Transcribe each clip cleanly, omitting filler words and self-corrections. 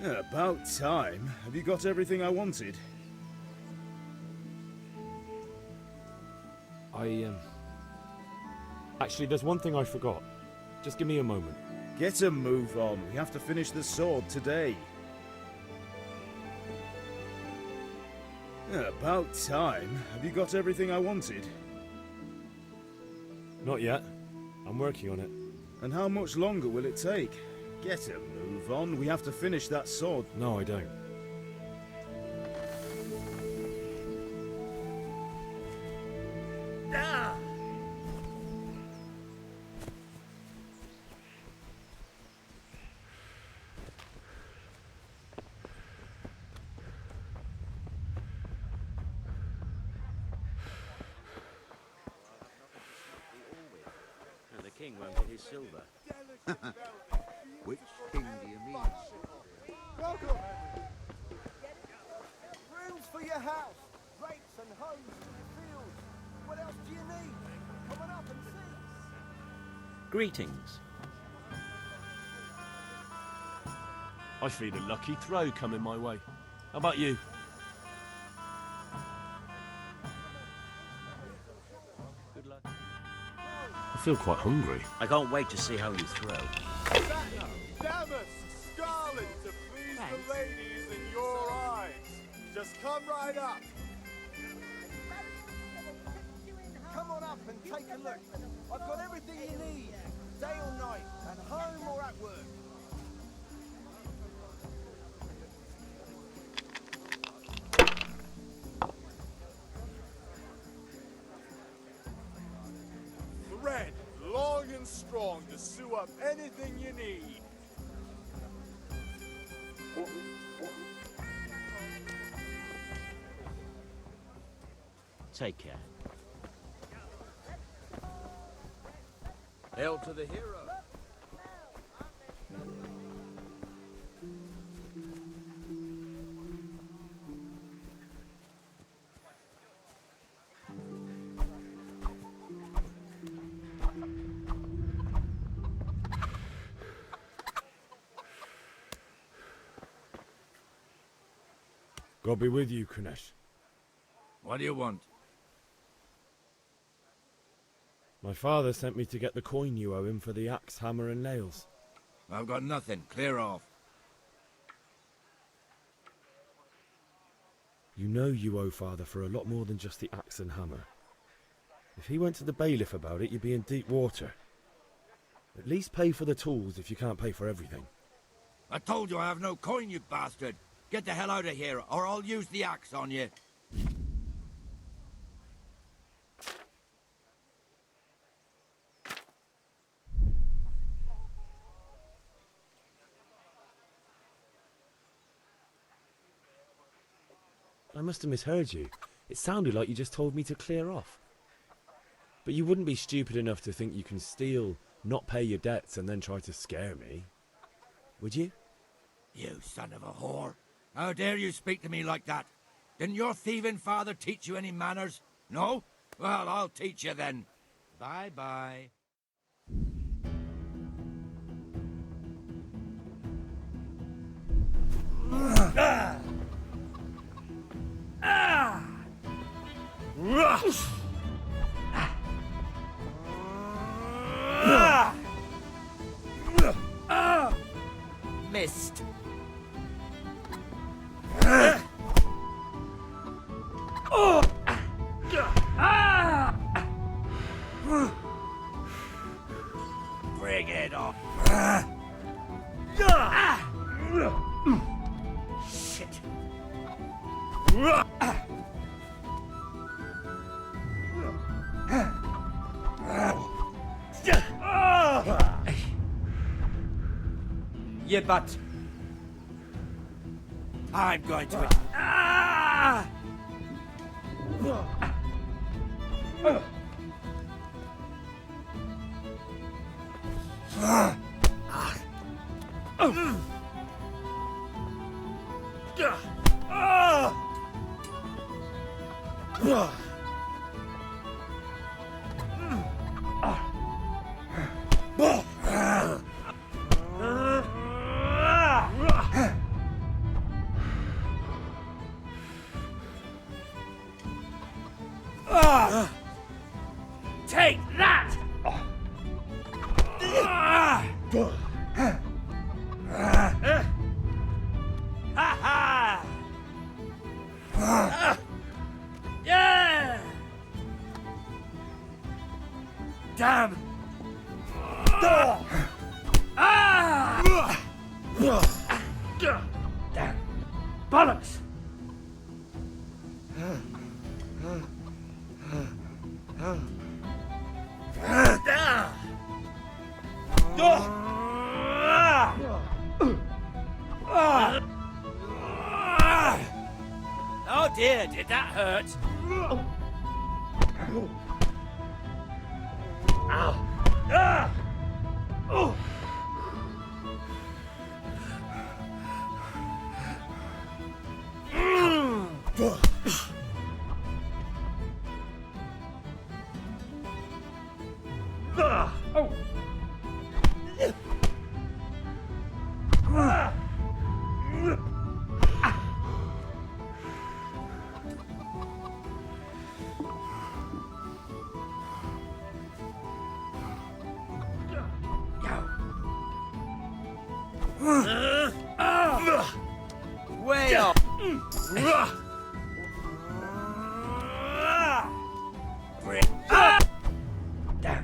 About time. Have you got everything I wanted? Actually, there's one thing I forgot. Just give me a moment. Get a move on. We have to finish the sword today. About time. Have you got everything I wanted? Not yet. I'm working on it. And how much longer will it take? Get a move on. We have to finish that sword. No, I don't. King won't get his silver. Which king do you mean? Welcome! Rooms for your house, rakes and hoes for your fields. What else do you need? Come on up and see. Greetings. I feel a lucky throw coming my way. How about you? Good luck. I feel quite hungry. I can't wait to see how you throw. Damask, scarlet to please the ladies in your eyes. Just come right up. Come on up and take a look. I've got everything you need, day or night, at home or at work. Thread, long and strong to sew up anything you need. Take care. Hail to the hero. God be with you, Kunesh. What do you want? My father sent me to get the coin you owe him for the axe, hammer and nails. I've got nothing. Clear off. You know you owe father for a lot more than just the axe and hammer. If he went to the bailiff about it, you'd be in deep water. At least pay for the tools if you can't pay for everything. I told you I have no coin, you bastard. Get the hell out of here, or I'll use the axe on you. I must have misheard you. It sounded like you just told me to clear off. But you wouldn't be stupid enough to think you can steal, not pay your debts, and then try to scare me. Would you? You son of a whore. How dare you speak to me like that? Didn't your thieving father teach you any manners? No? Well, I'll teach you then. Bye-bye. Missed. Bring it on. Shit. You butt. I'm going to... Take that! Ha ha! Yeah! Damn! Damn! Bollocks! Oh dear, did that hurt? Way up! Damn!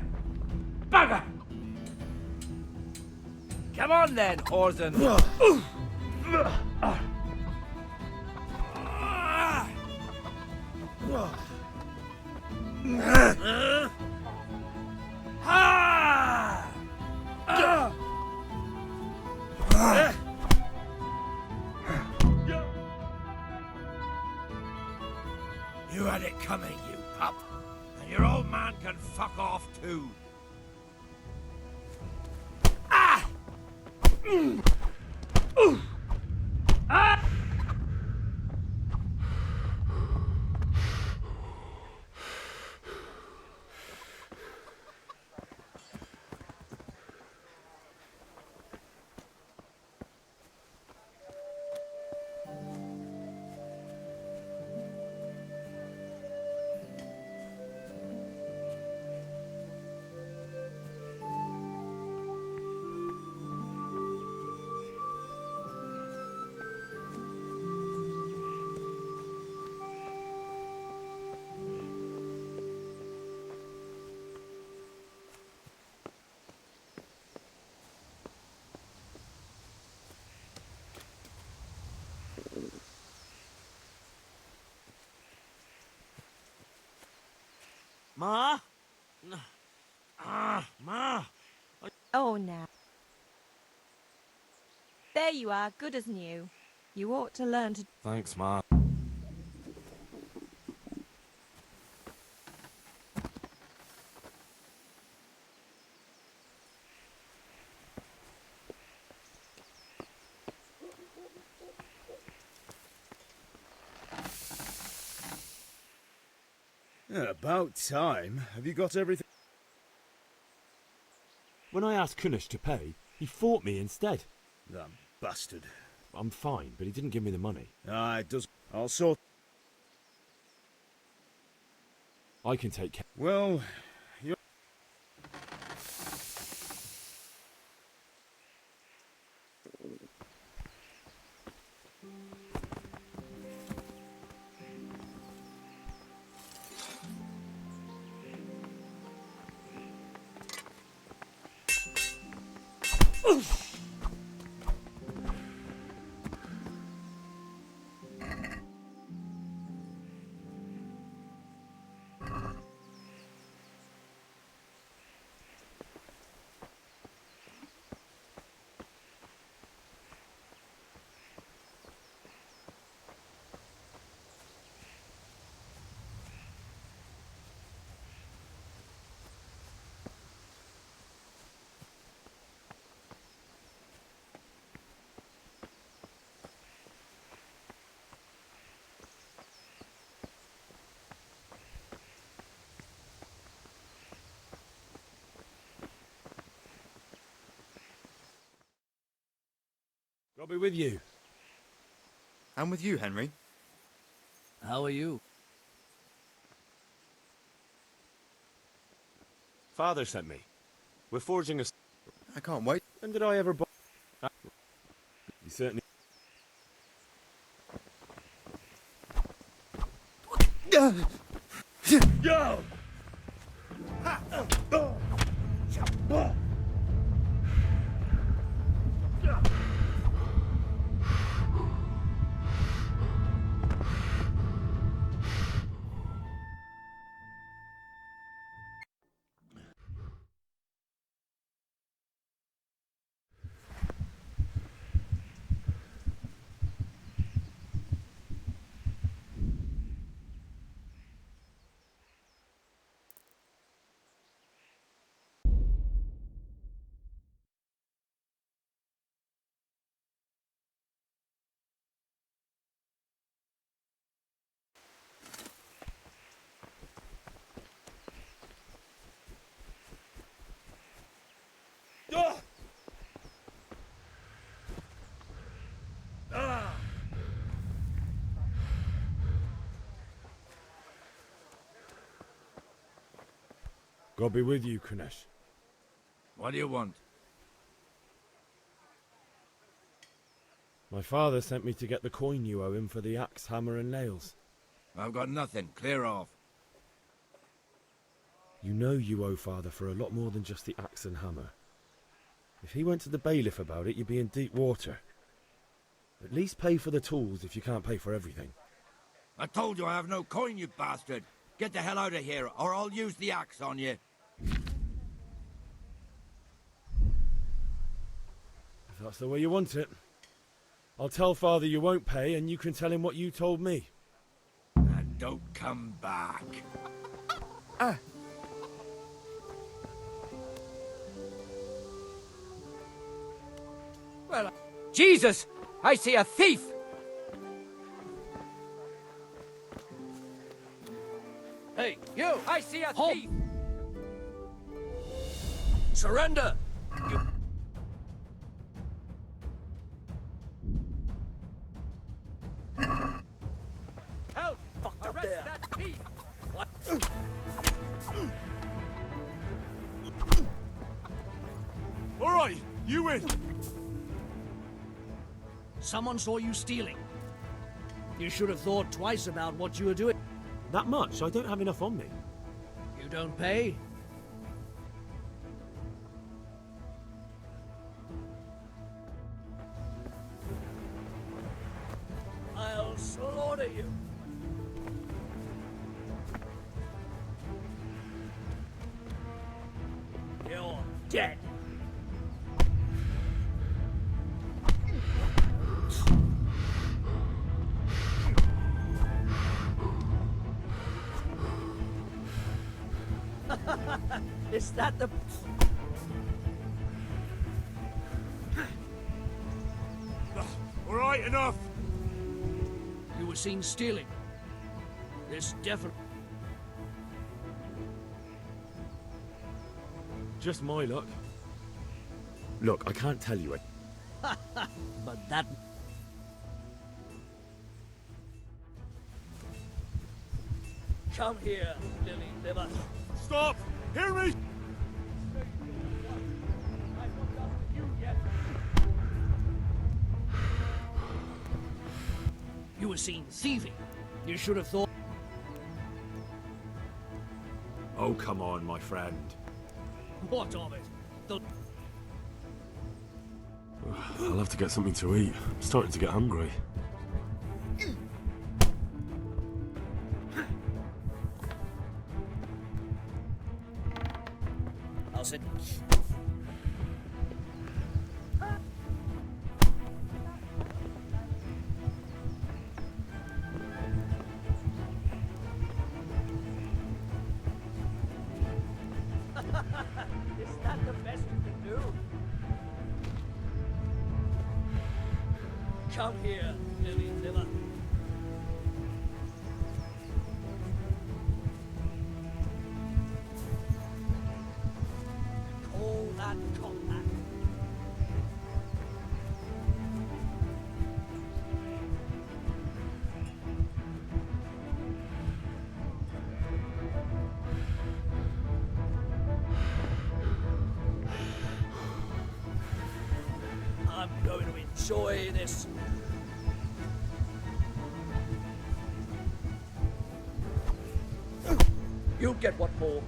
Bugger! Come on then, Orson! You had it coming, you pup. And your old man can fuck off too. Ah! Ah! Ma? Ma! Oh, now. There you are, good as new. You ought to learn to... Thanks, Ma. About time. Have you got everything? When I asked Kunish to pay, he fought me instead. That bastard. I'm fine, but he didn't give me the money. It does. I'll sort. I can take care. Well, you. I'll be with you. I'm with you, Henry. How are you? Father sent me. We're forging a... I can't wait. When did I ever buy... You certainly... Yo! God be with you, Kunesh. What do you want? My father sent me to get the coin you owe him for the axe, hammer and nails. I've got nothing. Clear off. You know you owe father for a lot more than just the axe and hammer. If he went to the bailiff about it, you'd be in deep water. At least pay for the tools if you can't pay for everything. I told you I have no coin, you bastard. Get the hell out of here, or I'll use the axe on you. If that's the way you want it. I'll tell father you won't pay, and you can tell him what you told me. And don't come back. Well, Jesus! I see a thief! Hey, you! I see a thief! Surrender! Help! Arrest that thief! All right, you win. Someone saw you stealing. You should have thought twice about what you were doing. That much? I don't have enough on me. You don't pay? I'll slaughter you. You're dead. Is that the... All right, enough. You were seen stealing. This definitely... Just my luck. Look, I can't tell you it. But that... Come here, Lily Liver. Stop! Hear me! You were seen thieving. You should have thought... Oh, come on, my friend. What of it? The... I'll have to get something to eat. I'm starting to get hungry. I'll sit... Is that the best you can do? Come here, Lily Liver. Call that combat. enjoy this. You'll get what for.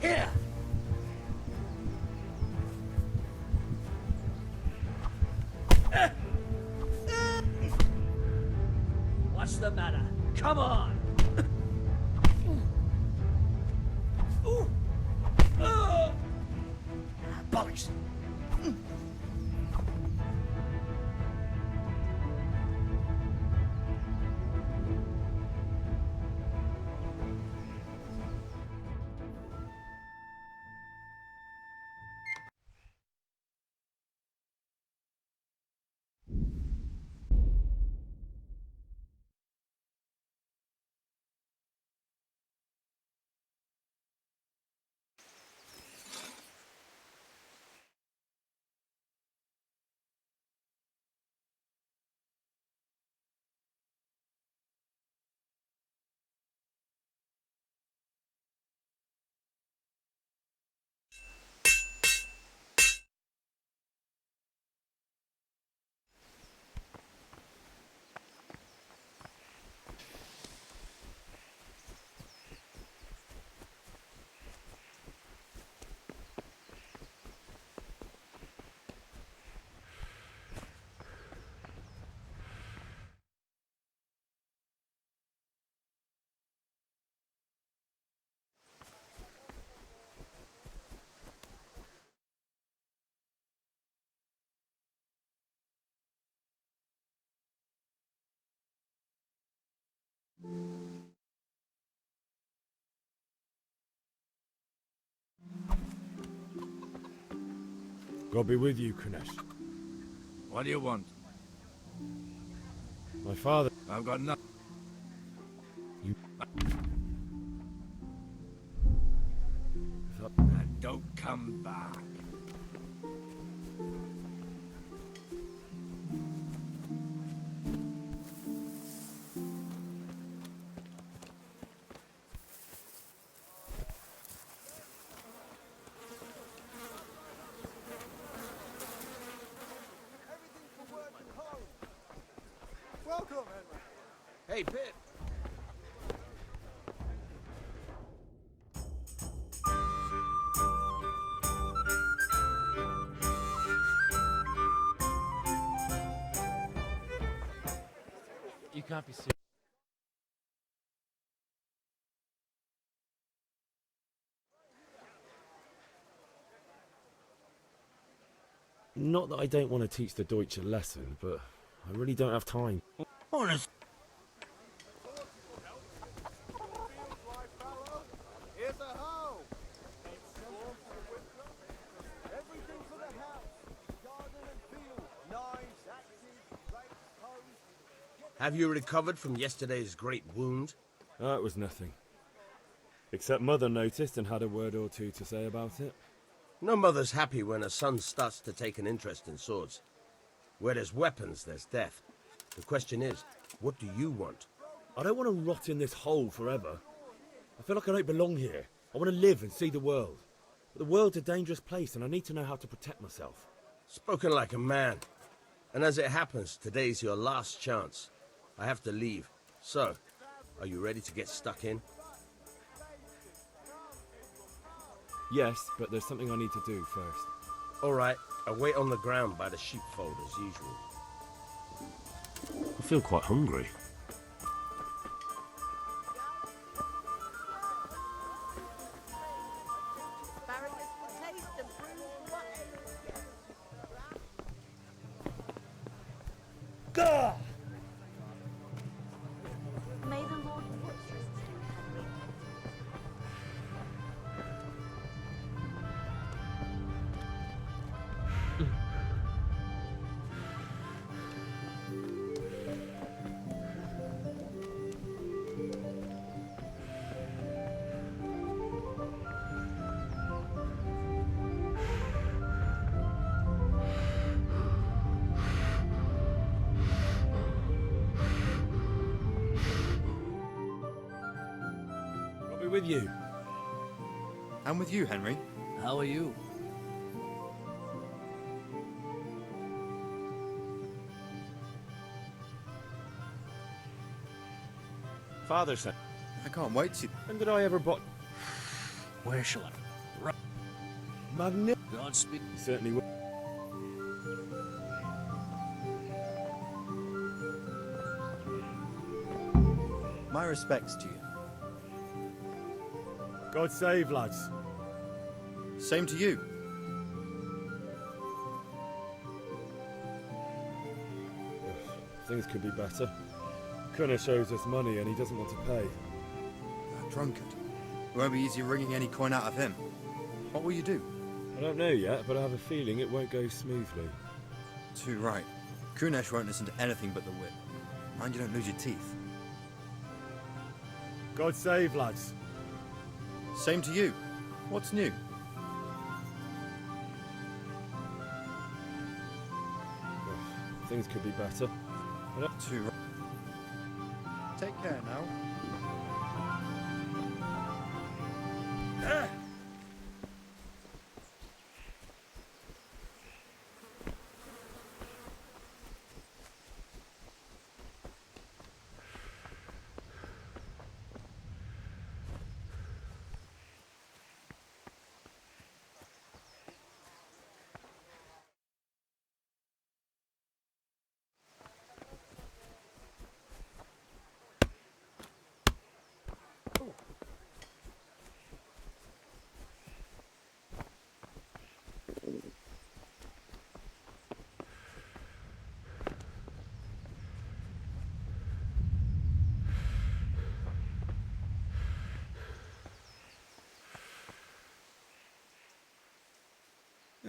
Here! What's the matter? Come on! Bollocks! God be with you, Kunesh. What do you want? My father... I've got nothing. You... And don't come back. Everything for work and home. Welcome, Henry. Hey, Pip. You can't be serious. Not that I don't want to teach the Deutsch a lesson, but I really don't have time. Honest. Here's a hoe. Everything for the house. Garden and field. Knives, axes, rakes, hoes. Have you recovered from yesterday's great wound? That was nothing. Except Mother noticed and had a word or two to say about it. No mother's happy when her son starts to take an interest in swords. Where there's weapons, there's death. The question is, what do you want? I don't want to rot in this hole forever. I feel like I don't belong here. I want to live and see the world. But the world's a dangerous place and I need to know how to protect myself. Spoken like a man. And as it happens, today's your last chance. I have to leave. So, are you ready to get stuck in? Yes, but there's something I need to do first. All right, I'll wait on the ground by the sheepfold as usual. I feel quite hungry. May the Lord watch you. I'll be with you. I'm with you, Henry. How are you? Father said. I can't wait to... When did I ever bought... Where shall I? Magnificent. Godspeed. You certainly will. My respects to you. God save, lads. Same to you. Things could be better. Kunnish owes us money and he doesn't want to pay. That drunkard. It won't be easy wringing any coin out of him. What will you do? I don't know yet, but I have a feeling it won't go smoothly. Too right. Kunesh won't listen to anything but the whip. Mind you don't lose your teeth. God save, lads. Same to you. What's new? Things could be better. Too right. Take care now.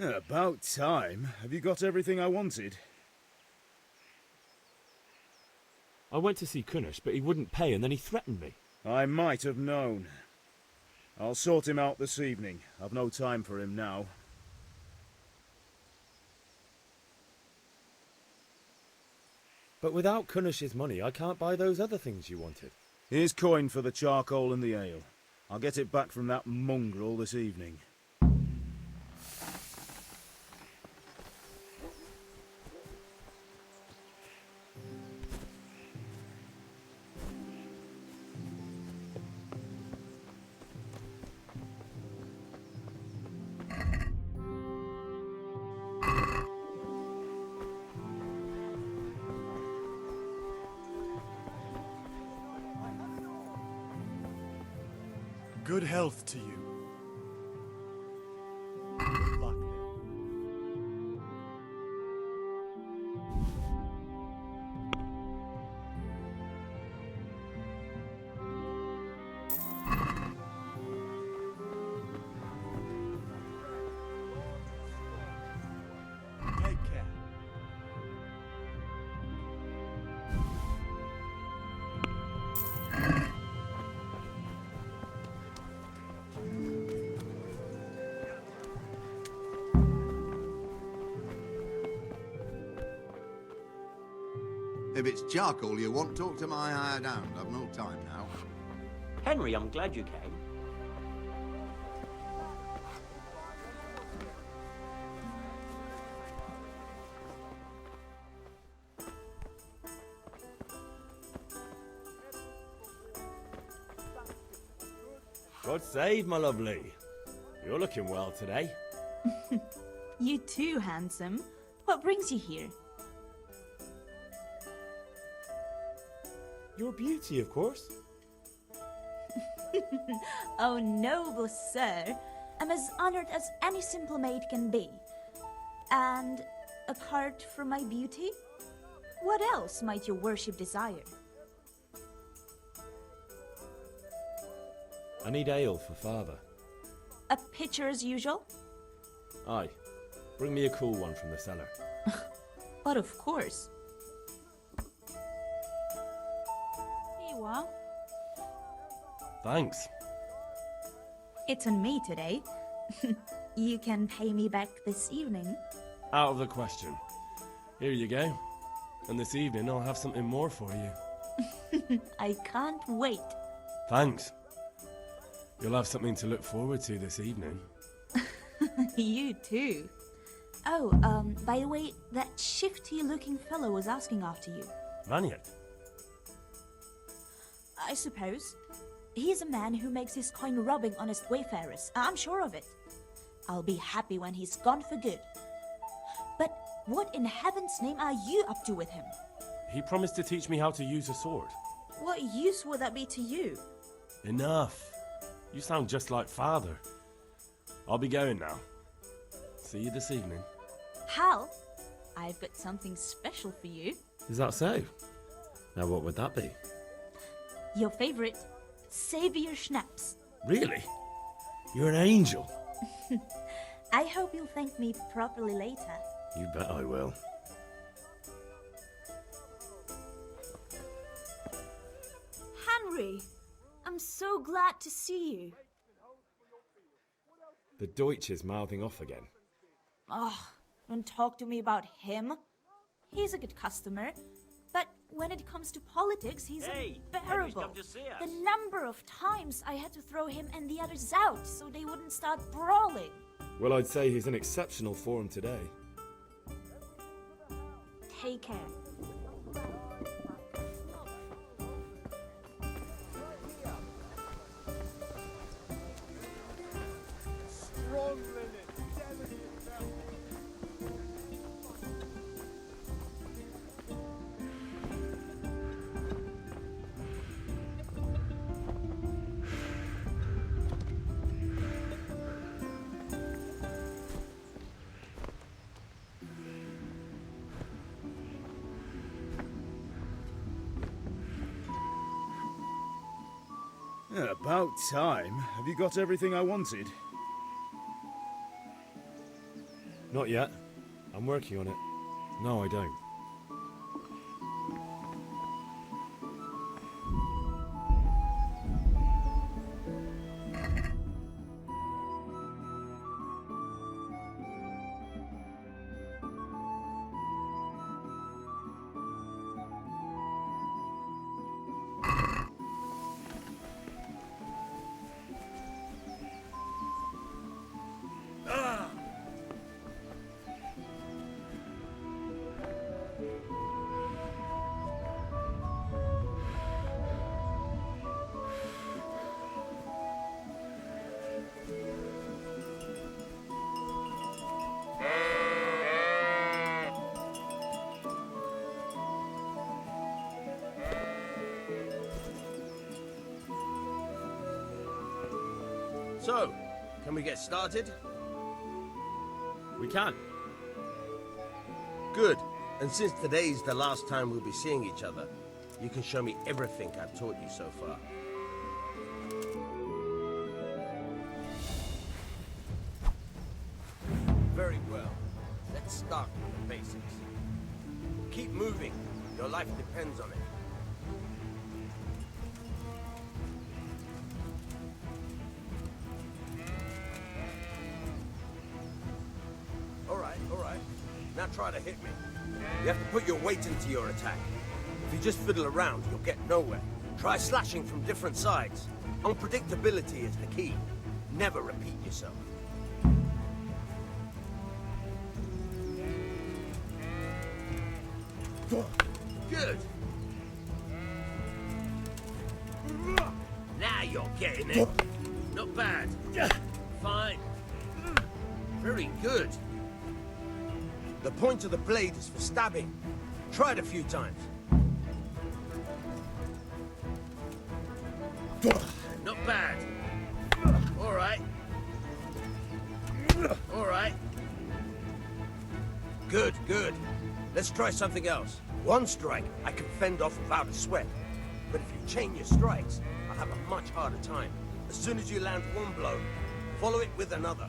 About time. Have you got everything I wanted? I went to see Kunnish, but he wouldn't pay and then he threatened me. I might have known. I'll sort him out this evening. I've no time for him now. But without Kunnish's money, I can't buy those other things you wanted. Here's coin for the charcoal and the ale. I'll get it back from that mongrel this evening. Good health to you. Good luck then. Take care. If it's charcoal you want, talk to my hired hound. I've no time now. Henry, I'm glad you came. God save, my lovely. You're looking well today. You too, handsome. What brings you here? Your beauty, of course. Oh, noble sir. I'm as honored as any simple maid can be. And apart from my beauty, what else might your worship desire? I need ale for father. A pitcher as usual? Aye. Bring me a cool one from the cellar. But of course. Here you are. Thanks. It's on me today. You can pay me back this evening. Out of the question. Here you go. And this evening I'll have something more for you. I can't wait. Thanks. You'll have something to look forward to this evening. You too. Oh, by the way, that shifty-looking fellow was asking after you. Vanyet? I suppose. He's a man who makes his coin robbing honest wayfarers. I'm sure of it. I'll be happy when he's gone for good. But what in heaven's name are you up to with him? He promised to teach me how to use a sword. What use would that be to you? Enough. You sound just like father. I'll be going now. See you this evening. Hal, I've got something special for you. Is that so? Now what would that be? Your favorite, Savior Schnapps. Really? You're an angel. I hope you'll thank me properly later. You bet I will. Henry, I'm so glad to see you. The Deutsch is mouthing off again. Oh, don't talk to me about him. He's a good customer, but when it comes to politics, he's unbearable. The number of times I had to throw him and the others out so they wouldn't start brawling. Well, I'd say he's in exceptional form today. Take care. Strong linen, delicate velvet. About time. Have you got everything I wanted? Not yet. I'm working on it. No, I don't. So, can we get started? We can. Good. And since today's the last time we'll be seeing each other, you can show me everything I've taught you so far. Very well. Let's start with the basics. Keep moving. Your life depends on it. All right. Now try to hit me. You have to put your weight into your attack. If you just fiddle around, you'll get nowhere. Try slashing from different sides. Unpredictability is the key. Never repeat yourself. Good. Now you're getting it. Not bad. Fine. Very good. The point of the blade is for stabbing. Try it a few times. Not bad. All right. All right. Good. Let's try something else. One strike I can fend off without a sweat. But if you chain your strikes, I'll have a much harder time. As soon as you land one blow, follow it with another.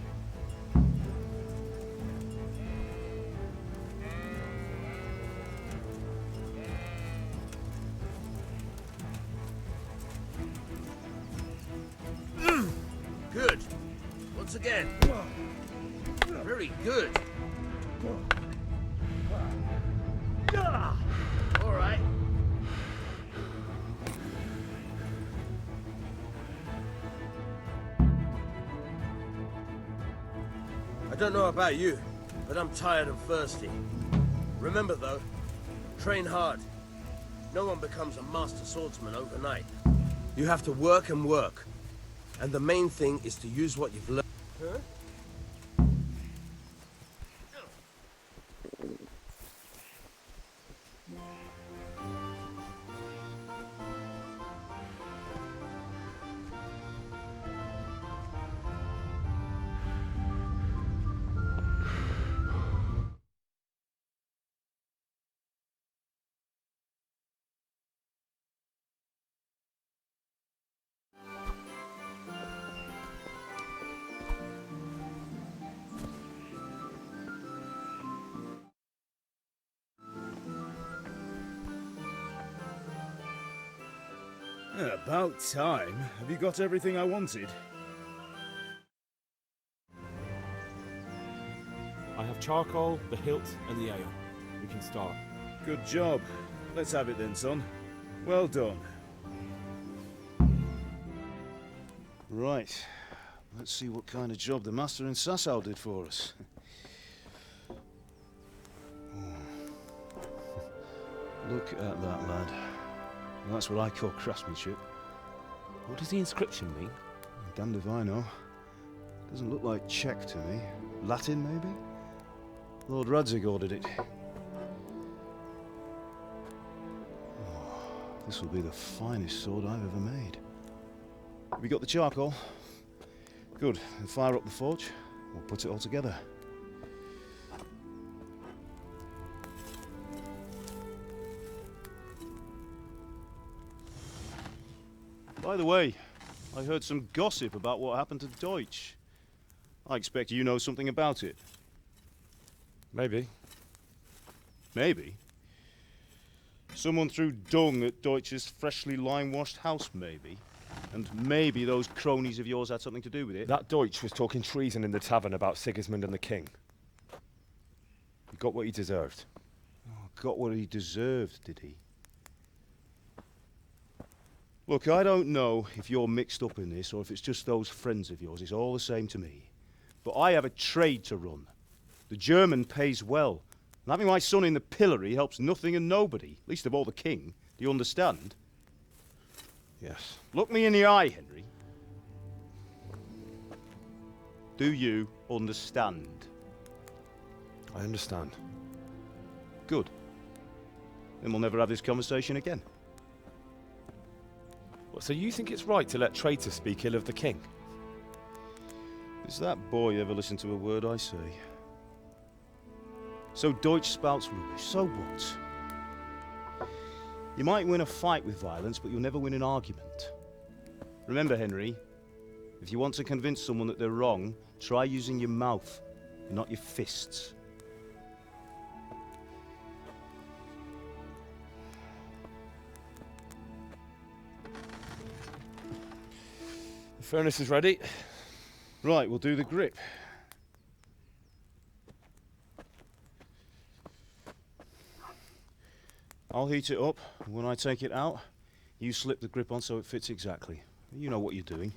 Good. Once again. Very good. All right. I don't know about you, but I'm tired and thirsty. Remember though, train hard. No one becomes a master swordsman overnight. You have to work and work. And the main thing is to use what you've learned. Huh? About time. Have you got everything I wanted? I have charcoal, the hilt, and the ale. We can start. Good job. Let's have it then, son. Well done. Right. Let's see what kind of job the master in Sasau did for us. Look at that, lad. That's what I call craftsmanship. What does the inscription mean? Damned if I know. Doesn't look like Czech to me. Latin, maybe? Lord Radzig ordered it. Oh, this will be the finest sword I've ever made. Have you got the charcoal? Good. Then fire up the forge. We'll put it all together. By the way, I heard some gossip about what happened to Deutsch. I expect you know something about it. Maybe. Maybe? Someone threw dung at Deutsch's freshly lime-washed house, maybe? And maybe those cronies of yours had something to do with it? That Deutsch was talking treason in the tavern about Sigismund and the king. He got what he deserved. Oh, got what he deserved, did he? Look, I don't know if you're mixed up in this or if it's just those friends of yours. It's all the same to me. But I have a trade to run. The German pays well. And having my son in the pillory helps nothing and nobody, least of all the king. Do you understand? Yes. Look me in the eye, Henry. Do you understand? I understand. Good. Then we'll never have this conversation again. What, so you think it's right to let traitors speak ill of the king? Does that boy ever listen to a word I say? So Deutsch spouts rubbish, so what? You might win a fight with violence, but you'll never win an argument. Remember, Henry, if you want to convince someone that they're wrong, try using your mouth, and not your fists. The furnace is ready. Right, we'll do the grip. I'll heat it up, and when I take it out, you slip the grip on so it fits exactly. You know what you're doing.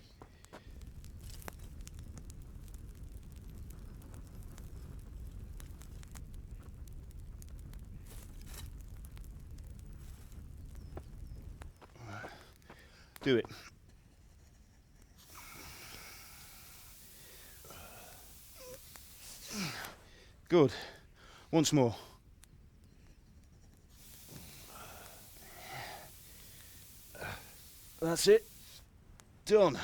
Do it. Good. Once more. That's it. Done.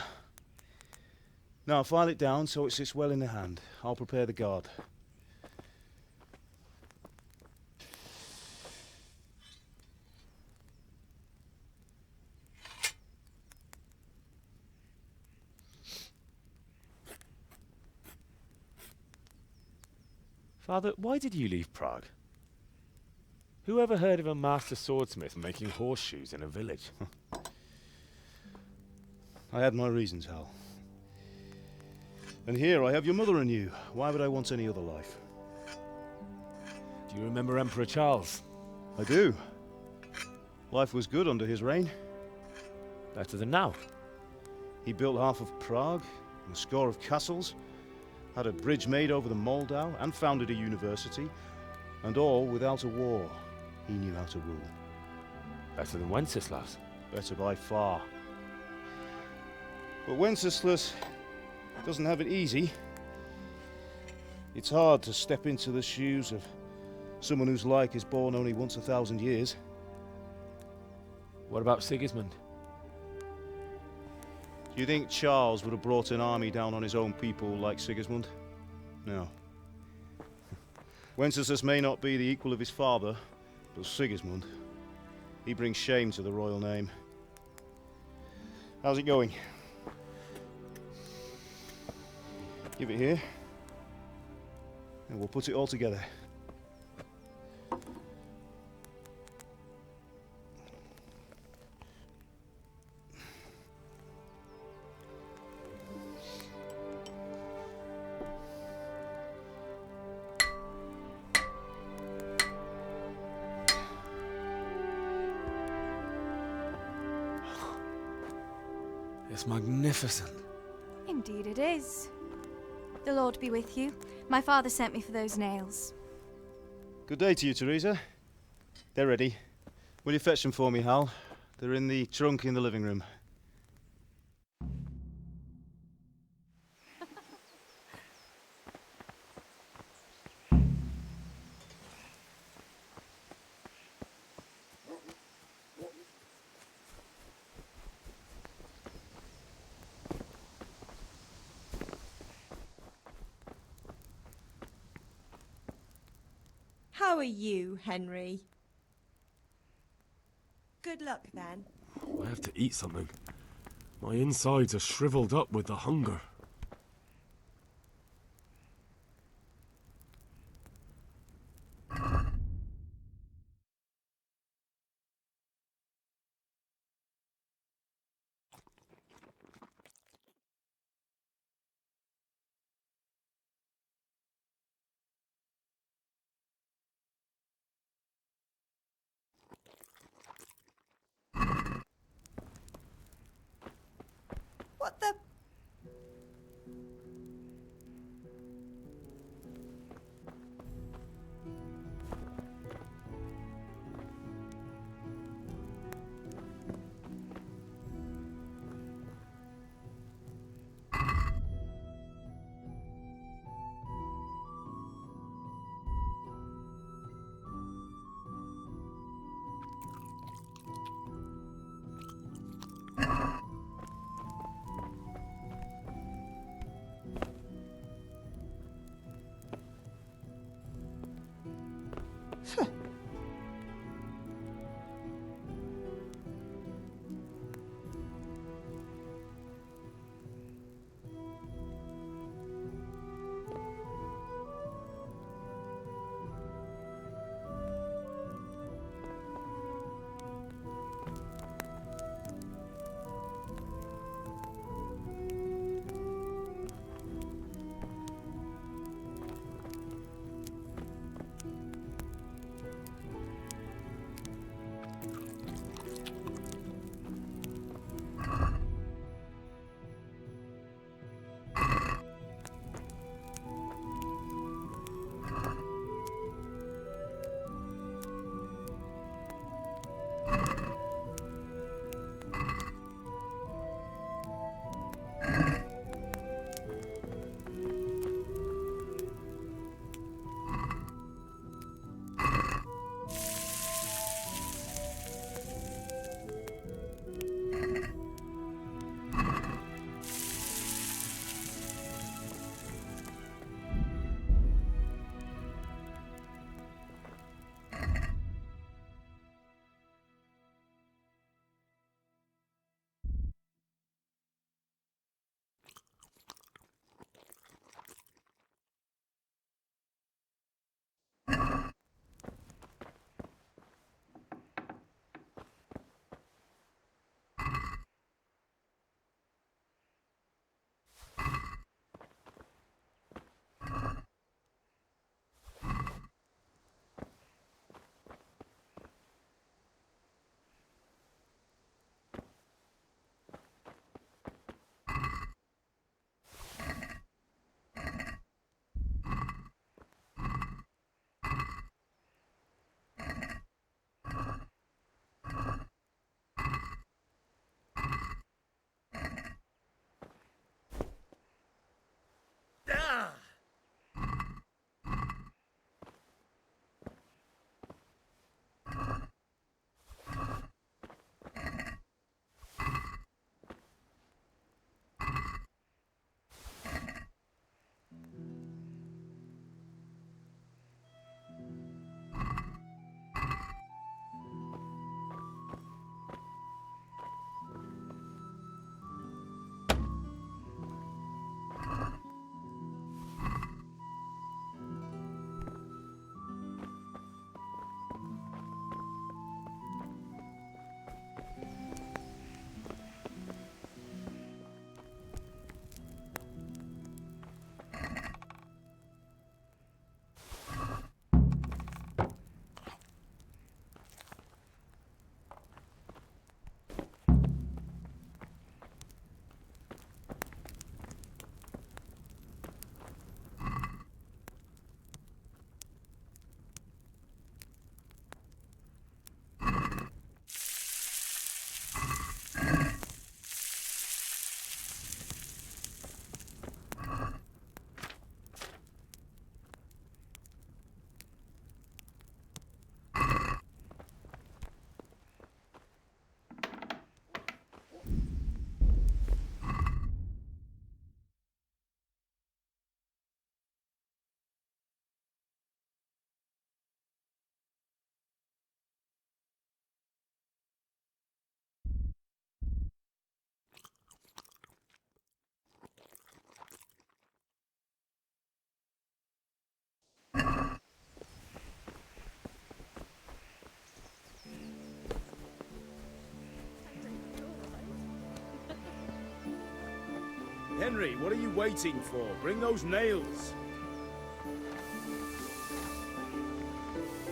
Now file it down so it sits well in the hand. I'll prepare the guard. Father, why did you leave Prague? Who ever heard of a master swordsmith making horseshoes in a village? I had my reasons, Hal. And here I have your mother and you. Why would I want any other life? Do you remember Emperor Charles? I do. Life was good under his reign. Better than now. He built half of Prague, and a score of castles, had a bridge made over the Moldau, and founded a university, and all without a war. He knew how to rule. Better than Wenceslas. Better by far. But Wenceslas doesn't have it easy. It's hard to step into the shoes of someone whose like is born only once 1,000 years. What about Sigismund? Do you think Charles would have brought an army down on his own people like Sigismund? No. Wenceslas may not be the equal of his father, but Sigismund, he brings shame to the royal name. How's it going? Give it here, and we'll put it all together. It's magnificent. Indeed it is. The Lord be with you. My father sent me for those nails. Good day to you, Teresa. They're ready. Will you fetch them for me, Hal? They're in the trunk in the living room. How are you, Henry? Good luck, then. I have to eat something. My insides are shriveled up with the hunger. What the... Henry, what are you waiting for? Bring those nails.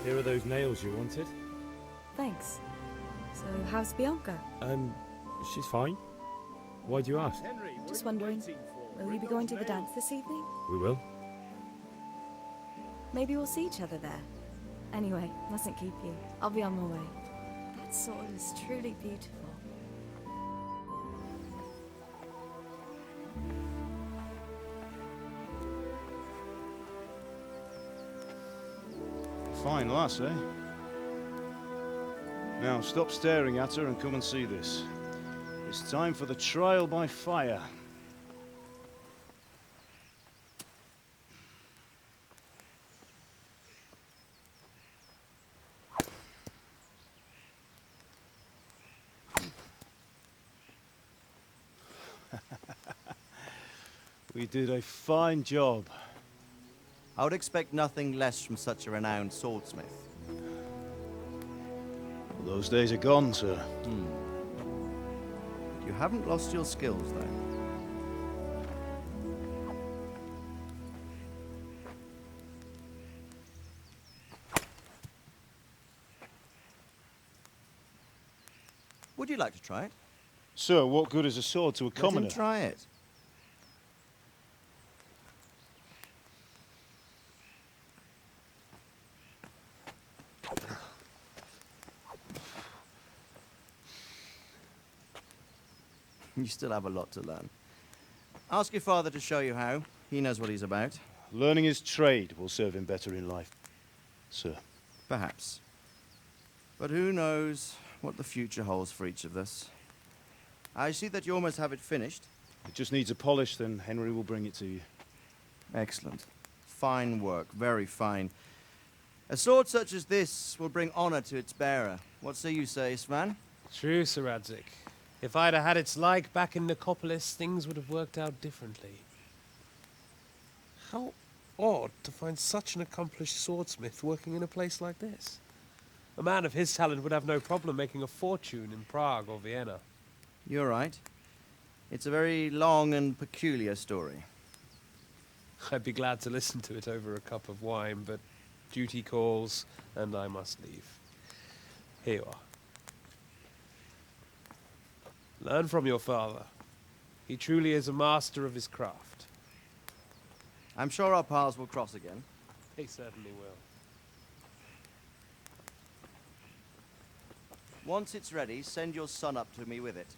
Here are those nails you wanted. Thanks. So, how's Bianca? She's fine. Why do you ask? Henry, what Just are you wondering, waiting for? will you be going to the dance this evening? We will. Maybe we'll see each other there. Anyway, mustn't keep you. I'll be on my way. That sword is truly beautiful. Fine lass, eh? Now, stop staring at her and come and see this. It's time for the trial by fire. We did a fine job. I would expect nothing less from such a renowned swordsmith. Those days are gone, sir. You haven't lost your skills, though. Would you like to try it? Sir, what good is a sword to a commoner? Let him try it. You still have a lot to learn. Ask your father to show you how. He knows what he's about. Learning his trade will serve him better in life, sir. Perhaps. But who knows what the future holds for each of us. I see that you almost have it finished. It just needs a polish, then Henry will bring it to you. Excellent. Fine work, very fine. A sword such as this will bring honor to its bearer. What say you, Svan? True, Sir Radzik. If I'd have had its like back in Nicopolis, things would have worked out differently. How odd to find such an accomplished swordsmith working in a place like this. A man of his talent would have no problem making a fortune in Prague or Vienna. You're right. It's a very long and peculiar story. I'd be glad to listen to it over a cup of wine, but duty calls, and I must leave. Here you are. Learn from your father. He truly is a master of his craft. I'm sure our paths will cross again. They certainly will. Once it's ready, send your son up to me with it.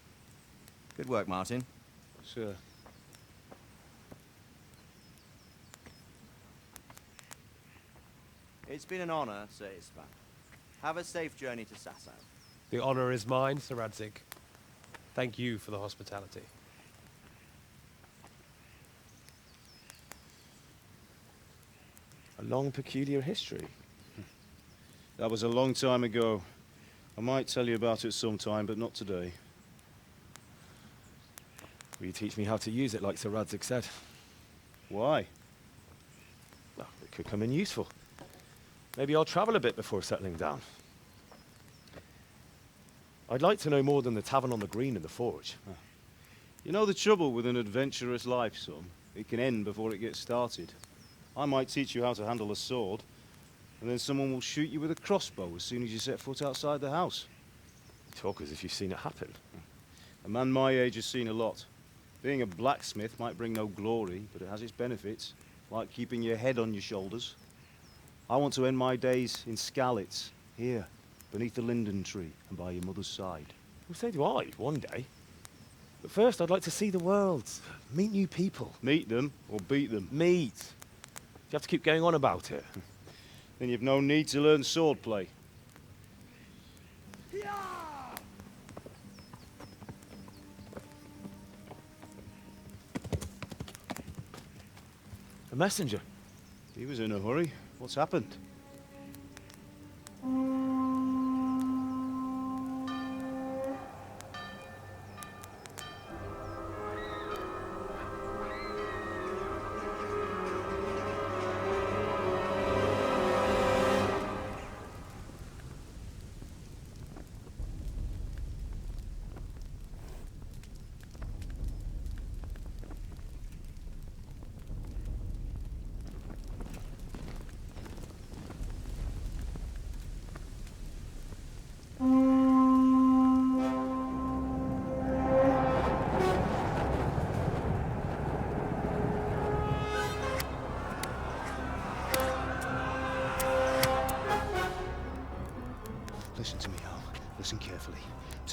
Good work, Martin. Sir. It's been an honor, Sir Isvan. Have a safe journey to Sasau. The honor is mine, Sir Radzik. Thank you for the hospitality. A long, peculiar history. That was a long time ago. I might tell you about it sometime, but not today. Will you teach me how to use it like Sir Radzik said? Why? Well, it could come in useful. Maybe I'll travel a bit before settling down. I'd like to know more than the tavern on the green and the forge. You know the trouble with an adventurous life, son? It can end before it gets started. I might teach you how to handle a sword, and then someone will shoot you with a crossbow as soon as you set foot outside the house. You talk as if you've seen it happen. A man my age has seen a lot. Being a blacksmith might bring no glory, but it has its benefits, like keeping your head on your shoulders. I want to end my days in Skalitz, here, beneath the linden tree and by your mother's side. Well, so do I, one day. But first, I'd like to see the world, meet new people. Meet them or beat them? Meet. You have to keep going on about it. Then you've no need to learn swordplay. A messenger. He was in a hurry. What's happened?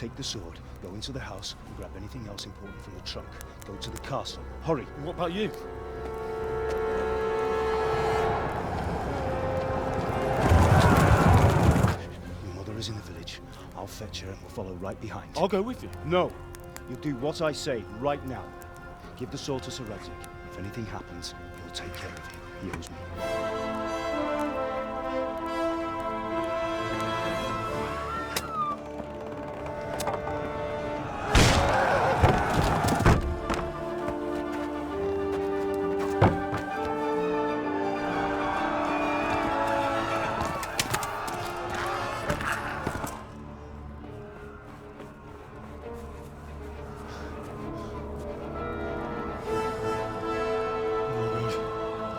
Take the sword, go into the house, and grab anything else important from the trunk. Go to the castle. Hurry! What about you? Your mother is in the village. I'll fetch her and we'll follow right behind. I'll go with you. No! You do what I say right now. Give the sword to Sir Isaac. If anything happens, he'll take care of you. He owes me.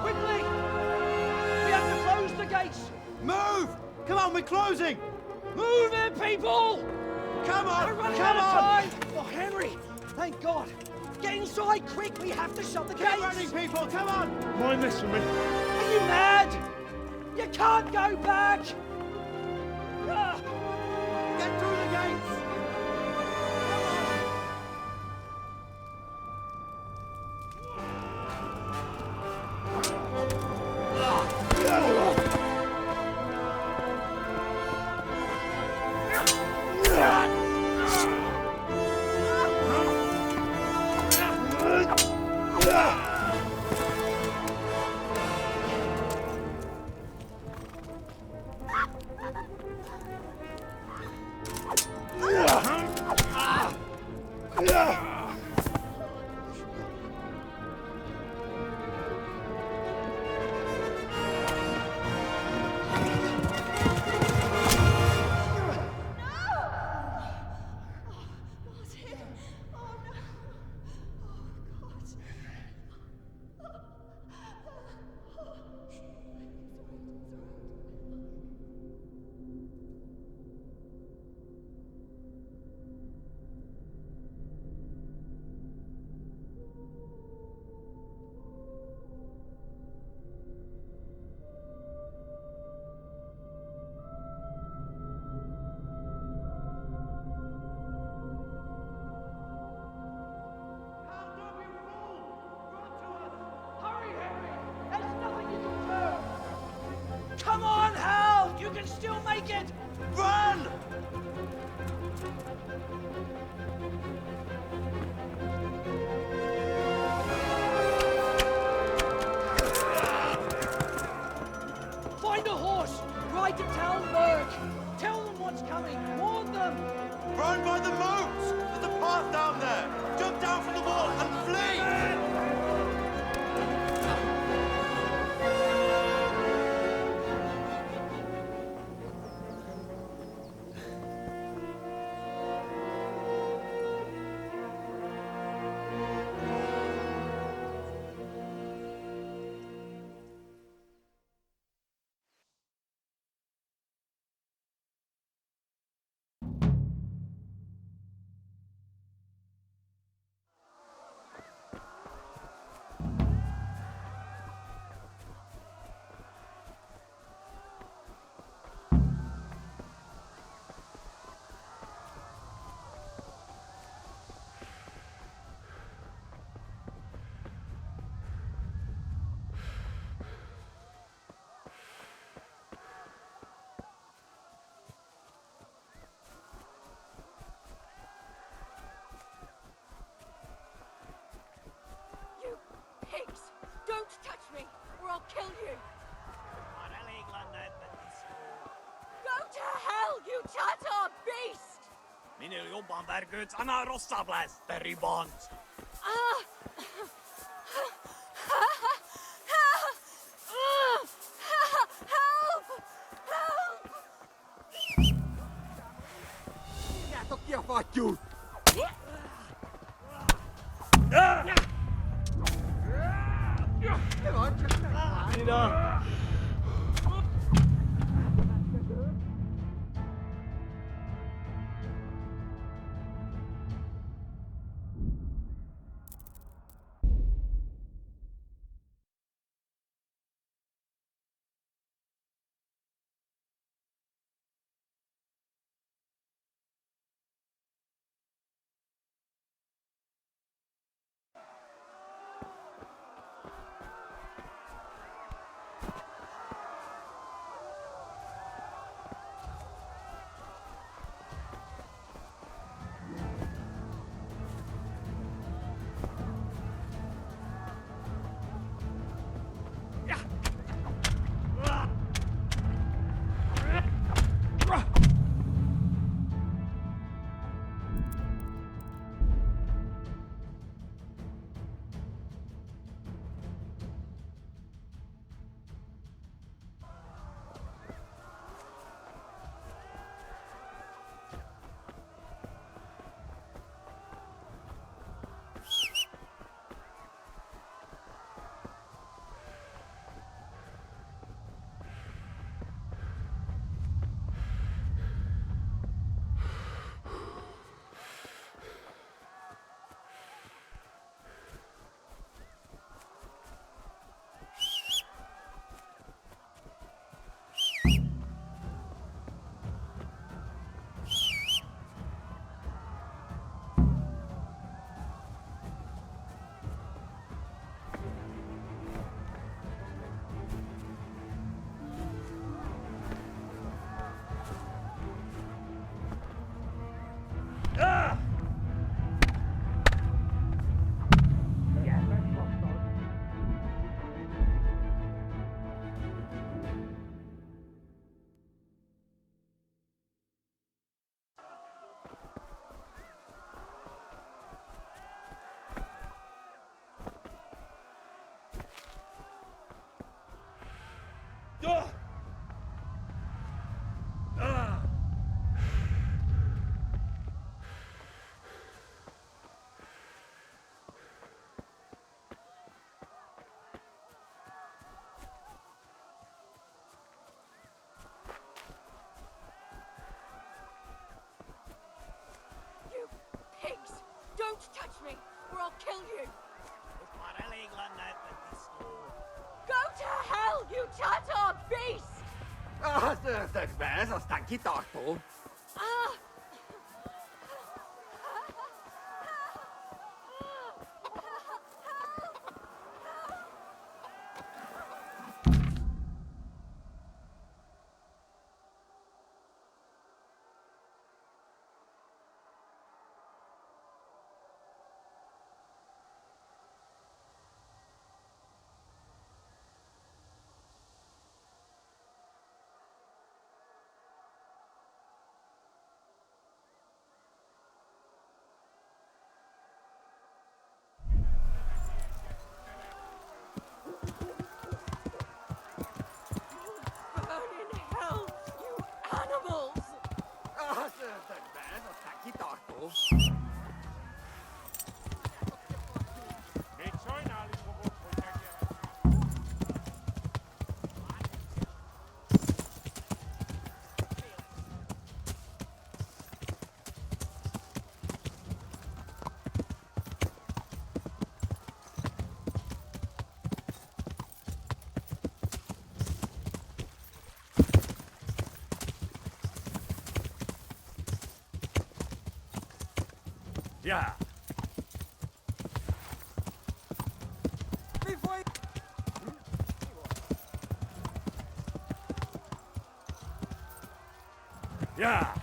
Quickly! We have to close the gates! Move! Come on, we're closing! Move it, people! Come on! We're running Come out of on! time! Oh, Henry! Thank God! Get inside, quick! We have to shut the Keep gates! running, people! Come on! Mind this for me. Are you mad? You can't go back! Ah! Get through the gates! Hurry, Henry! There's nothing you can do! Come on, Hal! You can still make it! Run! Find a horse! Ride to Talmberg! Tell them what's coming! Warn them! Run by the moat! There's a path down there! Jump down from the wall and flee! You pigs! Don't touch me, or I'll kill you! Go to hell, you Tatar beast! Minul jobban vergőt, annál rosszabb lesz, te ribant! Ah! Help! Help! Nyátok ki a fattyút! Ida! kill you! Go to hell, you tatar beast! Ah, tak bez, a stanky takto. Ah! Burn in hell, you animals! Ah, tak bez, a stanky takto. Yeah. Yeah.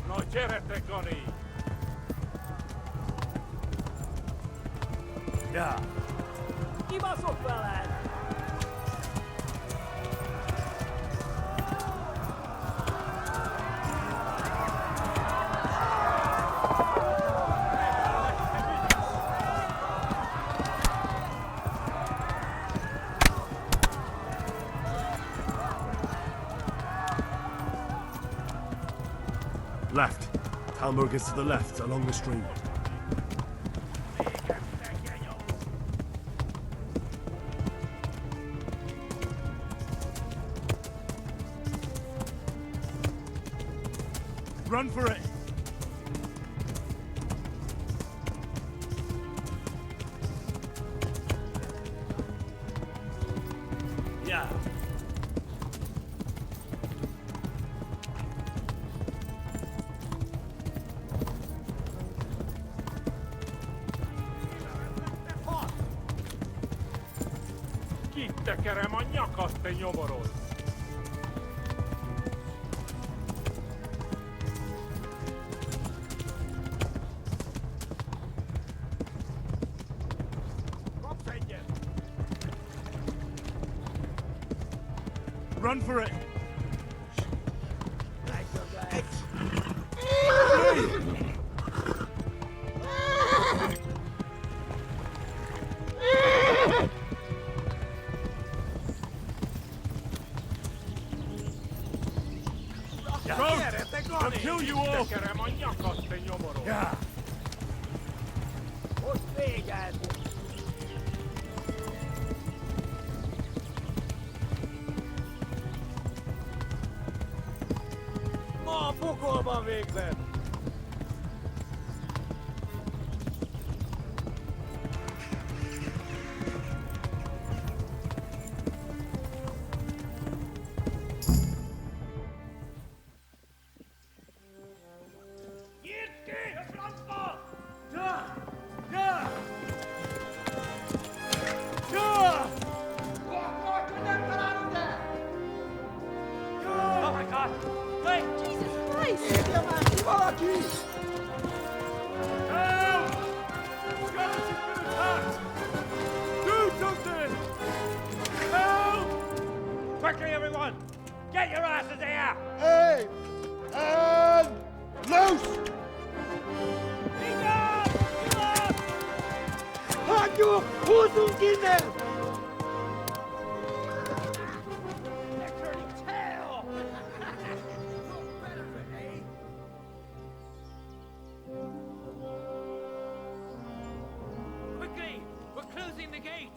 No cerete coni. Yeah. Kibaszott veled! Left. Talmberg is to the left, along the stream. Run for it! Yeah. Kitekerem a nyakat, te nyomorod! Kapsz egyet! Run for it! I'll kill you all! Kitekerem a nyakat, te nyomorod! Yeah. Most véged! Ma a pokolban végzed! Quickly, everyone! Get your asses here! Hey! And loose! Hanyo uzun gider! Quickly! We're closing the gate!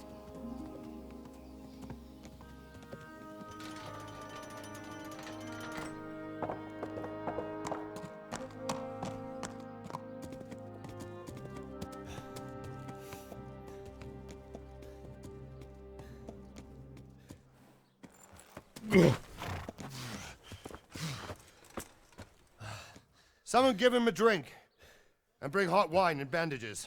Someone give him a drink. And bring hot wine and bandages.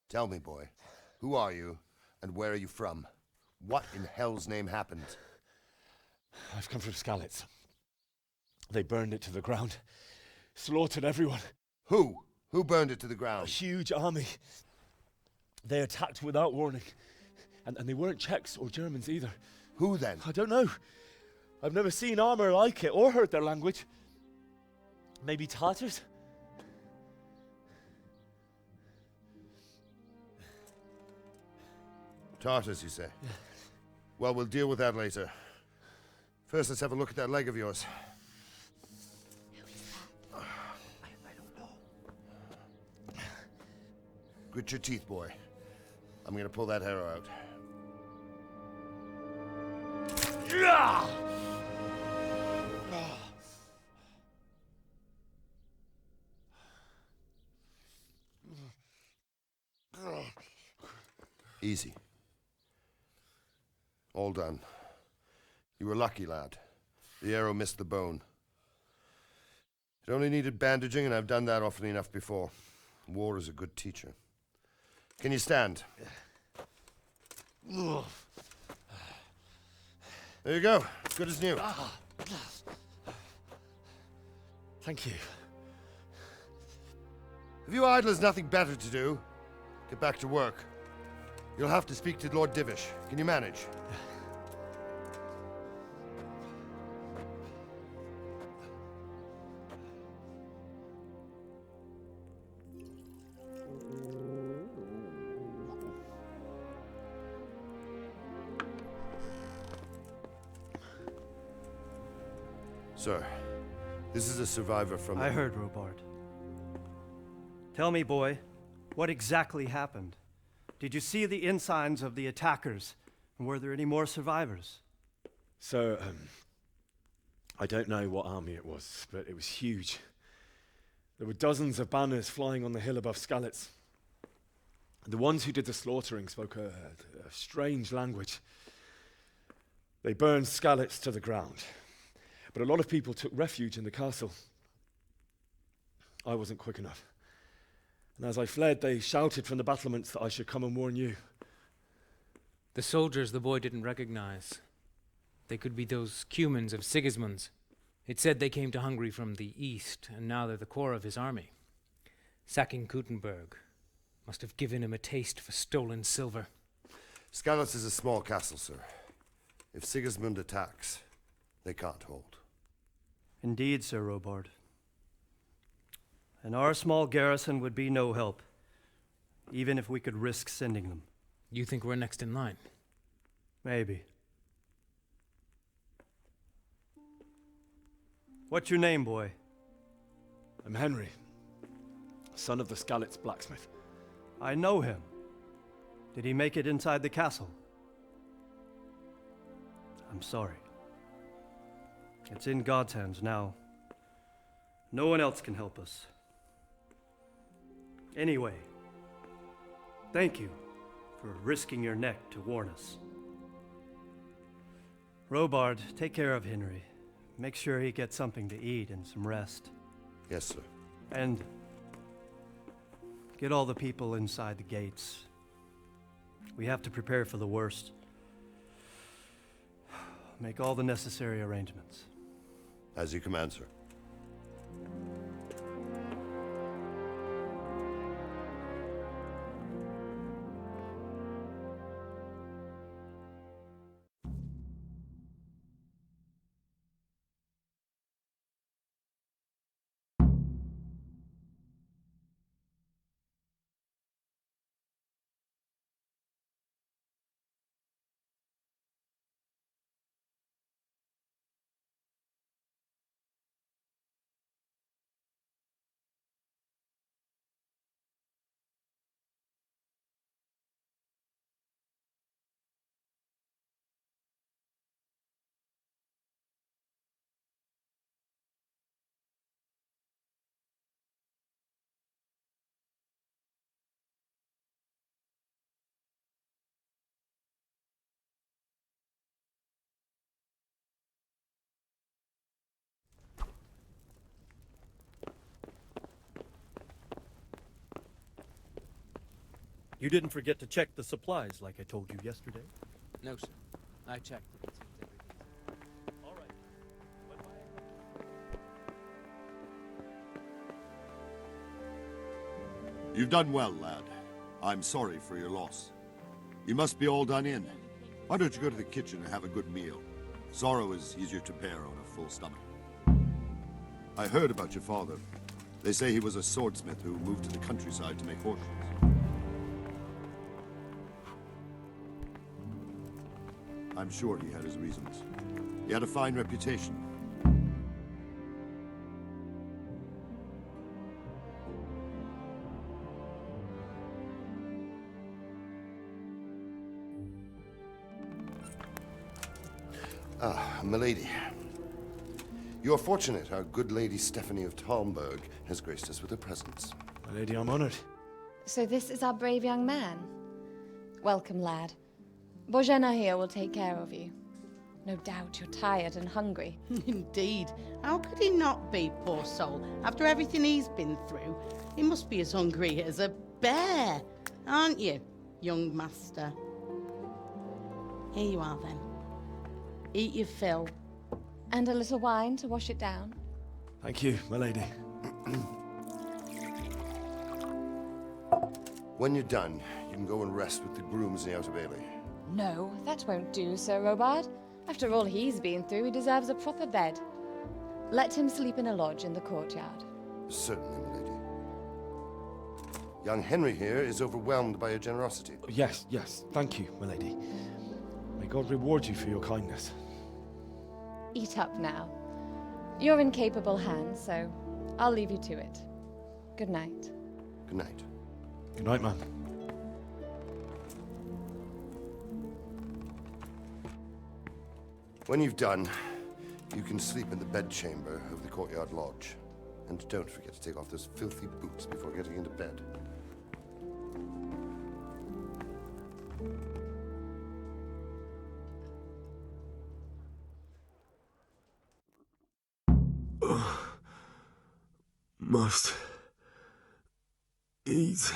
Tell me, boy, who are you, and where are you from? What in hell's name happened? I've come from Skalitz. They burned it to the ground. Slaughtered everyone. Who? Who burned it to the A ground? huge army. They attacked without warning. And they weren't Czechs or Germans either. Who then? I don't know. I've never seen armor like it or heard their language. Maybe Tatars? Tartars, you say? Well, we'll deal with that later. First, let's have a look at that leg of yours. Grit your teeth, boy. I'm gonna pull that arrow out. Easy. All done. You were lucky, lad. The arrow missed the bone. It only needed bandaging, and I've done that often enough before. War is a good teacher. Can you stand? There you go. Good as new. Thank you. Have you idlers nothing better to do? Get back to work. You'll have to speak to Lord Divish. Can you manage? Sir, this is a survivor from... I heard, Robard. Tell me, boy, what exactly happened? Did you see the ensigns of the attackers? And were there any more survivors? So, I don't know what army it was, but it was huge. There were dozens of banners flying on the hill above Skalitz. The ones who did the slaughtering spoke a strange language. They burned Skalitz to the ground. But a lot of people took refuge in the castle. I wasn't quick enough. And as I fled, they shouted from the battlements that I should come and warn you. The soldiers the boy didn't recognize. They could be those Cumans of Sigismund's. It said they came to Hungary from the east, and now they're the core of his army. Sacking Gutenberg must have given him a taste for stolen silver. Skalitz is a small castle, sir. If Sigismund attacks, they can't hold. Indeed, Sir Robard. And our small garrison would be no help, even if we could risk sending them. You think we're next in line? Maybe. What's your name, boy? I'm Henry, son of the Skalitz blacksmith. I know him. Did he make it inside the castle? I'm sorry. It's in God's hands now. No one else can help us. Anyway, thank you for risking your neck to warn us. Robard, take care of Henry. Make sure he gets something to eat and some rest. Yes, sir. And get all the people inside the gates. We have to prepare for the worst. Make all the necessary arrangements. As you command, sir. You didn't forget to check the supplies like I told you yesterday? No, sir. I checked it. It seems everything's... All right. You've done well, lad. I'm sorry for your loss. You must be all done in. Why don't you go to the kitchen and have a good meal? Sorrow is easier to bear on a full stomach. I heard about your father. They say he was a swordsmith who moved to the countryside to make horseshoes. I'm sure he had his reasons. He had a fine reputation. Ah, milady. You are fortunate our good lady Stephanie of Talmberg has graced us with her presence. My lady, I'm honored. So this is our brave young man. Welcome, lad. Bojena here will take care of you. No doubt you're tired and hungry. Indeed. How could he not be, poor soul? After everything he's been through, he must be as hungry as a bear, aren't you, young master? Here you are, then. Eat your fill. And a little wine to wash it down. Thank you, my lady. When you're done, you can go and rest with the grooms in the Outer Bailey. No, that won't do, Sir Robard. After all he's been through, he deserves a proper bed. Let him sleep in a lodge in the courtyard. Certainly, milady. Young Henry here is overwhelmed by your generosity. Yes, yes, thank you, my lady. May God reward you for your kindness. Eat up now. You're in capable hands, so I'll leave you to it. Good night. Good night. Good night, man. When you've done, you can sleep in the bedchamber of the courtyard lodge. And don't forget to take off those filthy boots before getting into bed. Must eat.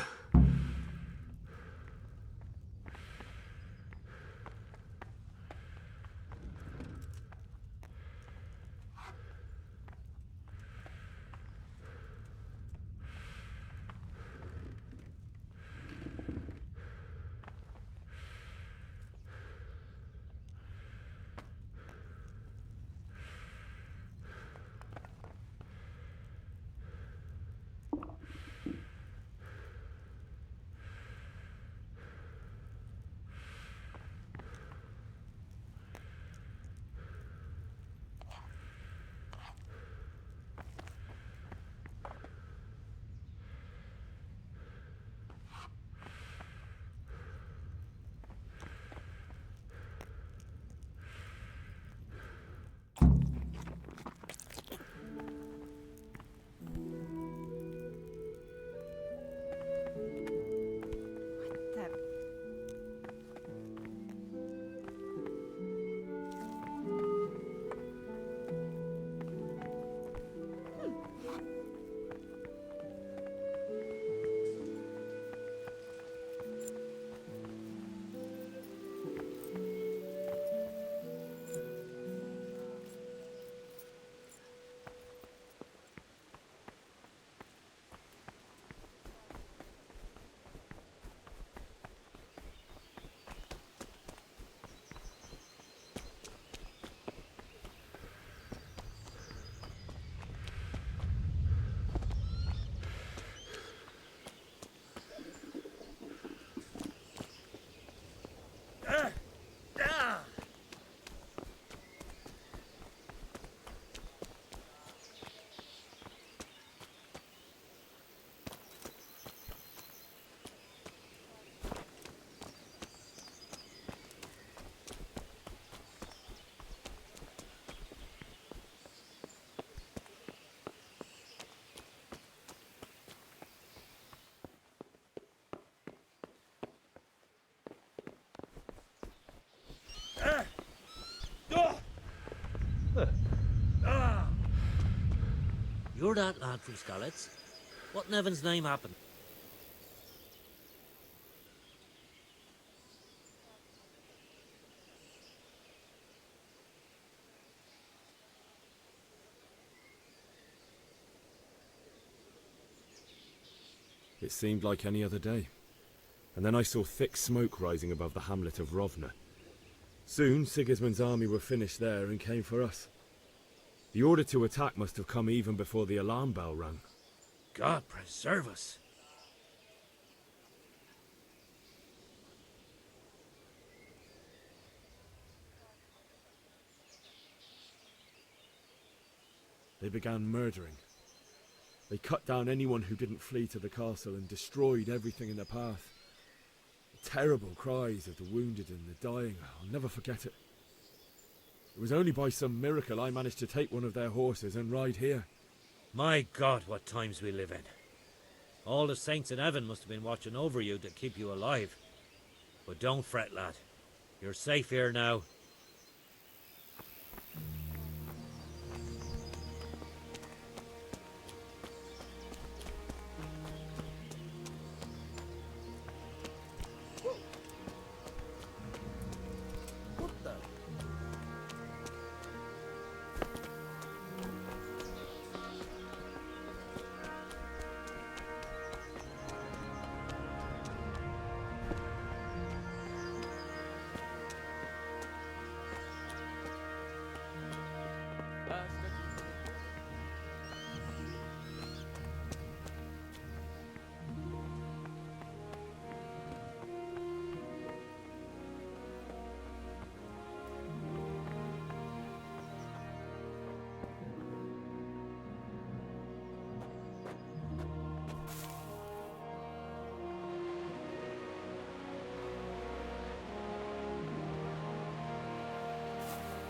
You're that lad from Scarlett's. What in heaven's name happened? It seemed like any other day. And then I saw thick smoke rising above the hamlet of Rovna. Soon, Sigismund's army were finished there and came for us. The order to attack must have come even before the alarm bell rang. God preserve us. They began murdering. They cut down anyone who didn't flee to the castle and destroyed everything in their path. The terrible cries of the wounded and the dying, I'll never forget it. It was only by some miracle I managed to take one of their horses and ride here. My God, what times we live in. All the saints in heaven must have been watching over you to keep you alive. But don't fret, lad. You're safe here now.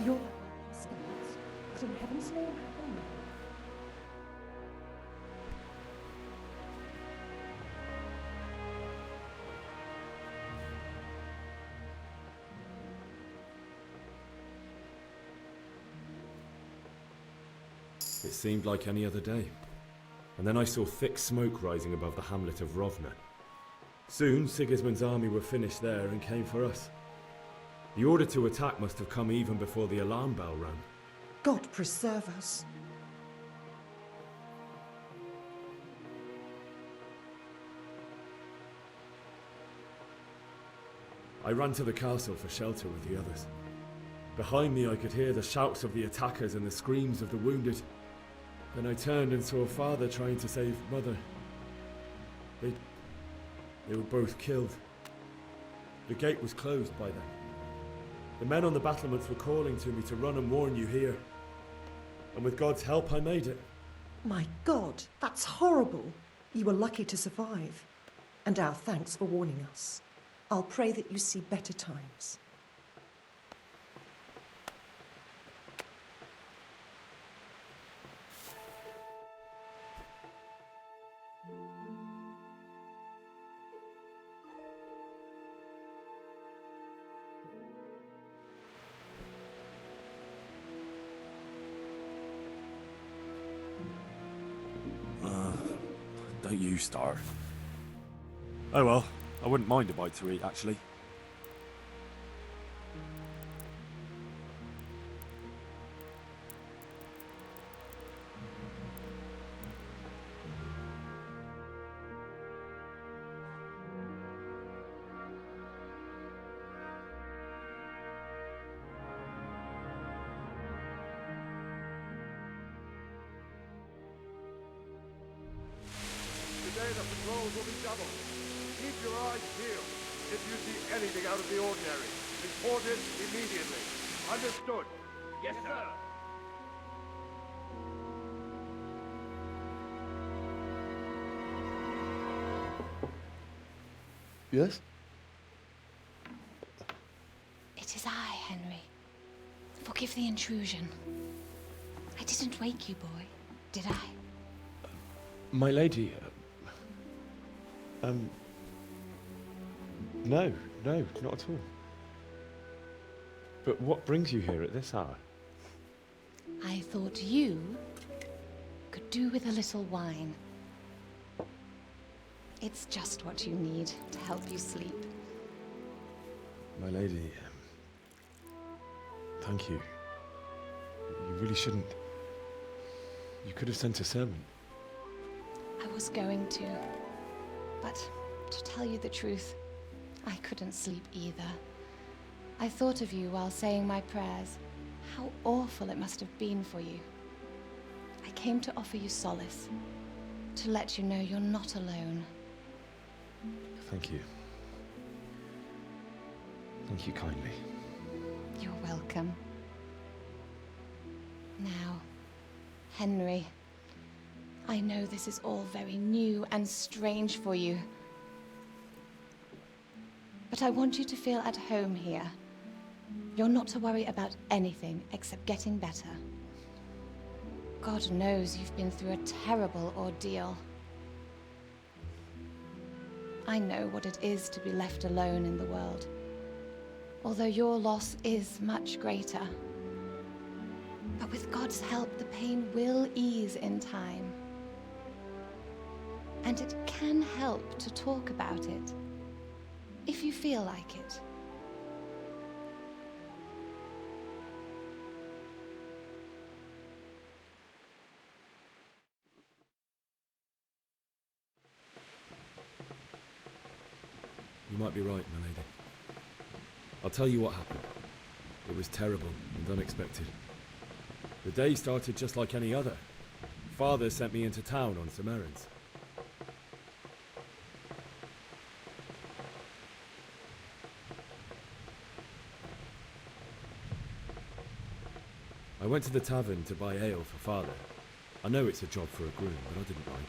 You're scouts, but in heaven's name, help me. It seemed like any other day. And then I saw thick smoke rising above the hamlet of Rovna. Soon, Sigismund's army were finished there and came for us. The order to attack must have come even before the alarm bell rang. God preserve us. I ran to the castle for shelter with the others. Behind me I could hear the shouts of the attackers and the screams of the wounded. Then I turned and saw Father trying to save Mother. They were both killed. The gate was closed by them. The men on the battlements were calling to me to run and warn you here. And with God's help, I made it. My God, that's horrible. You were lucky to survive. And our thanks for warning us. I'll pray that you see better times. Don't you start. Oh well, I wouldn't mind a bite to eat, actually. Today the patrols will be doubled. Keep your eyes peeled. If you see anything out of the ordinary, report it immediately. Understood? Yes, sir. Yes? It is I, Henry. Forgive the intrusion. I didn't wake you, boy, did I? My lady, no, not at all. But what brings you here at this hour? I thought you could do with a little wine. It's just what you need to help you sleep. My lady, thank you. You really shouldn't. You could have sent a servant. I was going to, But to tell you the truth, I couldn't sleep either. I thought of you while saying my prayers. How awful it must have been for you. I came to offer you solace, to let you know you're not alone. Thank you. Thank you kindly. You're welcome. Now, Henry, I know this is all very new and strange for you. But I want you to feel at home here. You're not to worry about anything except getting better. God knows you've been through a terrible ordeal. I know what it is to be left alone in the world, although your loss is much greater. But with God's help, the pain will ease in time. And it can help to talk about it, if you feel like it. You might be right, my lady. I'll tell you what happened. It was terrible and unexpected. The day started just like any other. Father sent me into town on some errands. I went to the tavern to buy ale for Father. I know it's a job for a groom, but I didn't mind,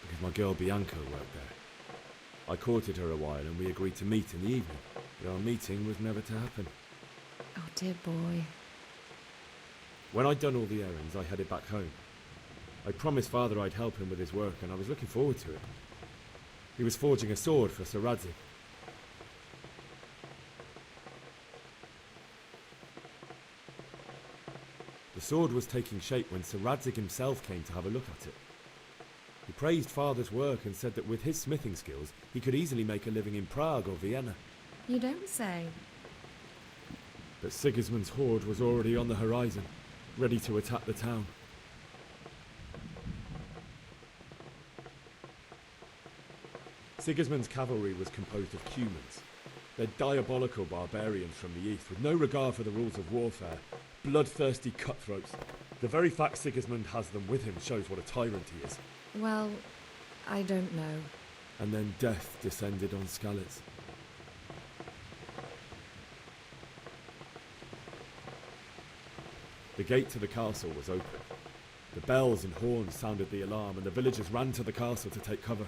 because my girl Bianca worked there. I courted her a while and we agreed to meet in the evening, but our meeting was never to happen. Oh, dear boy. When I'd done all the errands, I headed back home. I promised Father I'd help him with his work, and I was looking forward to it. He was forging a sword for Sir Radzig. The sword was taking shape when Sir Radzig himself came to have a look at it. He praised Father's work and said that with his smithing skills, he could easily make a living in Prague or Vienna. You don't say. But Sigismund's horde was already on the horizon, ready to attack the town. Sigismund's cavalry was composed of Cumans. They're diabolical barbarians from the east, with no regard for the rules of warfare, bloodthirsty cutthroats. The very fact Sigismund has them with him shows what a tyrant he is. Well, I don't know. And then death descended on Skalitz. The gate to the castle was open. The bells and horns sounded the alarm, and the villagers ran to the castle to take cover.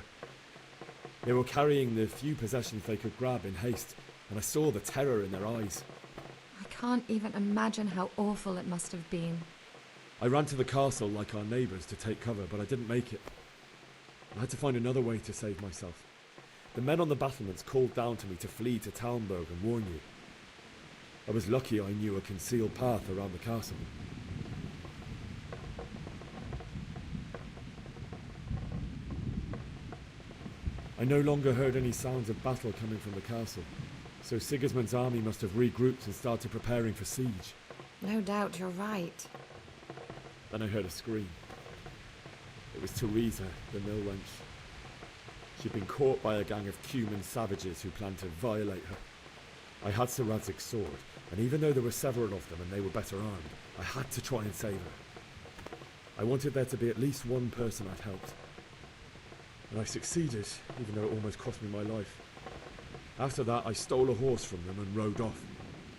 They were carrying the few possessions they could grab in haste, and I saw the terror in their eyes. I can't even imagine how awful it must have been. I ran to the castle like our neighbours to take cover, but I didn't make it. I had to find another way to save myself. The men on the battlements called down to me to flee to Talmberg and warn you. I was lucky I knew a concealed path around the castle. I no longer heard any sounds of battle coming from the castle, so Sigismund's army must have regrouped and started preparing for siege. No doubt you're right. Then I heard a scream. It was Teresa, the mill wench. She'd been caught by a gang of Cuman savages who planned to violate her. I had Sir Radzig's sword, and even though there were several of them and they were better armed, I had to try and save her. I wanted there to be at least one person I'd helped. And I succeeded, even though it almost cost me my life. After that, I stole a horse from them and rode off.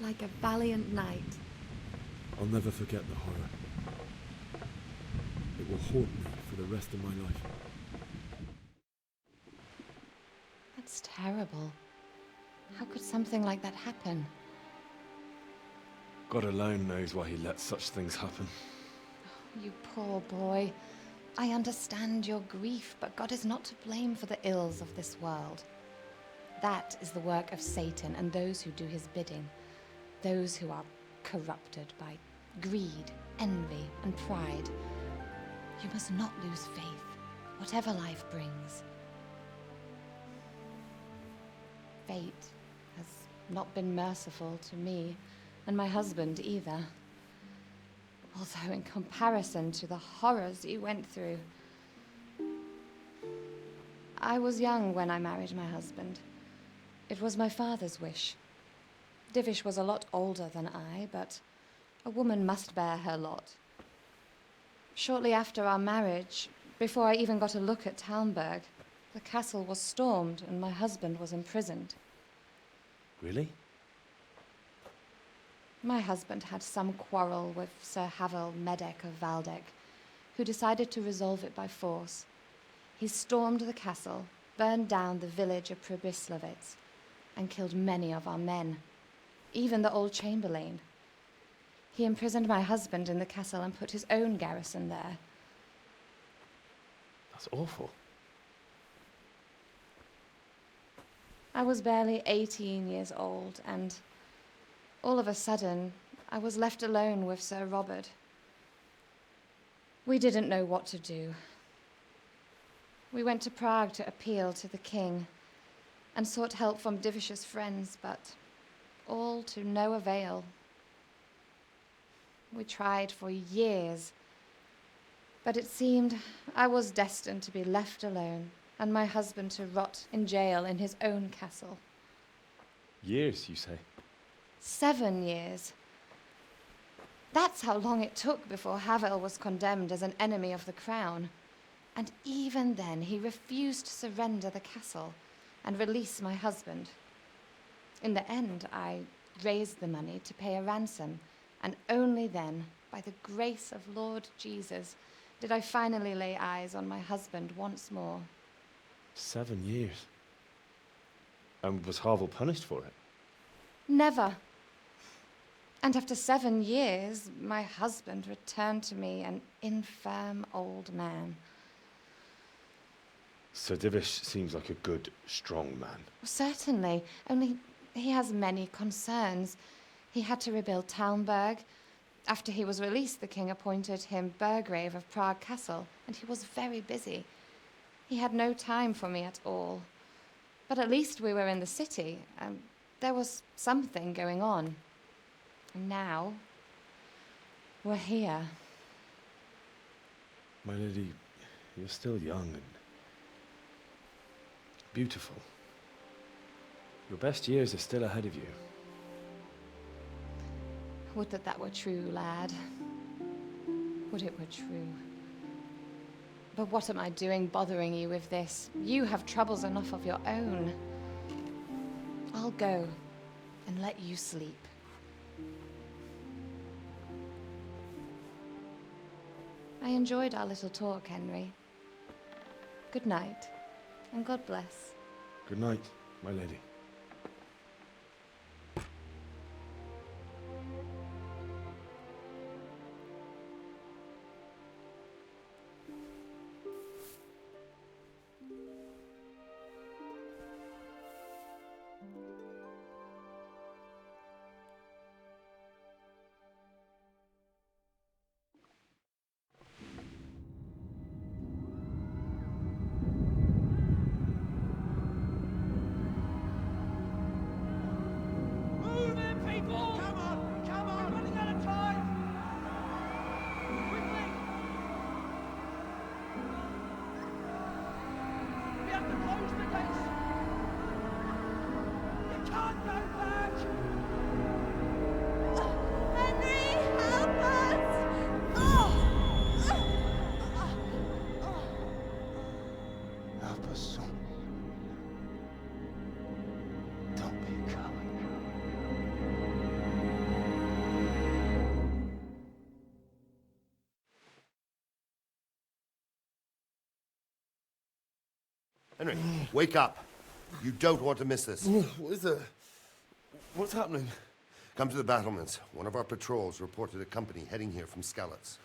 Like a valiant knight. I'll never forget the horror. It will haunt me for the rest of my life. That's terrible. How could something like that happen? God alone knows why he lets such things happen. Oh, you poor boy. I understand your grief, but God is not to blame for the ills of this world. That is the work of Satan and those who do his bidding. Those who are corrupted by greed, envy, and pride. You must not lose faith, whatever life brings. Fate has not been merciful to me, and my husband either. Although in comparison to the horrors you went through, I was young when I married my husband. It was my father's wish. Divish was a lot older than I, but a woman must bear her lot. Shortly after our marriage, before I even got a look at Talmberg, the castle was stormed and my husband was imprisoned. Really? My husband had some quarrel with Sir Havel Medek of Valdek, who decided to resolve it by force. He stormed the castle, burned down the village of Pribyslavitz, and killed many of our men, even the old chamberlain. He imprisoned my husband in the castle and put his own garrison there. That's awful. I was barely 18 years old, and all of a sudden, I was left alone with Sir Robert. We didn't know what to do. We went to Prague to appeal to the king and sought help from Divish's friends, but all to no avail. We tried for years, but it seemed I was destined to be left alone and my husband to rot in jail in his own castle. Years, you say? 7 years. That's how long it took before Havel was condemned as an enemy of the crown. And even then, he refused to surrender the castle and release my husband. In the end, I raised the money to pay a ransom, and only then, by the grace of Lord Jesus, did I finally lay eyes on my husband once more. 7 years. And was Havel punished for it? Never. And after 7 years, my husband returned to me an infirm old man. Sir Divish seems like a good, strong man. Certainly, only he has many concerns. He had to rebuild Talmberg. After he was released, the king appointed him Burgrave of Prague Castle, and he was very busy. He had no time for me at all. But at least we were in the city, and there was something going on. And now, we're here. My lady, you're still young and beautiful. Your best years are still ahead of you. Would that that were true, lad. Would it were true. But what am I doing bothering you with this? You have troubles enough of your own. I'll go and let you sleep. I enjoyed our little talk, Henry. Good night, and God bless. Good night, my lady. Henry, wake up. You don't want to miss this. What is it? What's happening? Come to the battlements. One of our patrols reported a company heading here from Skalitz.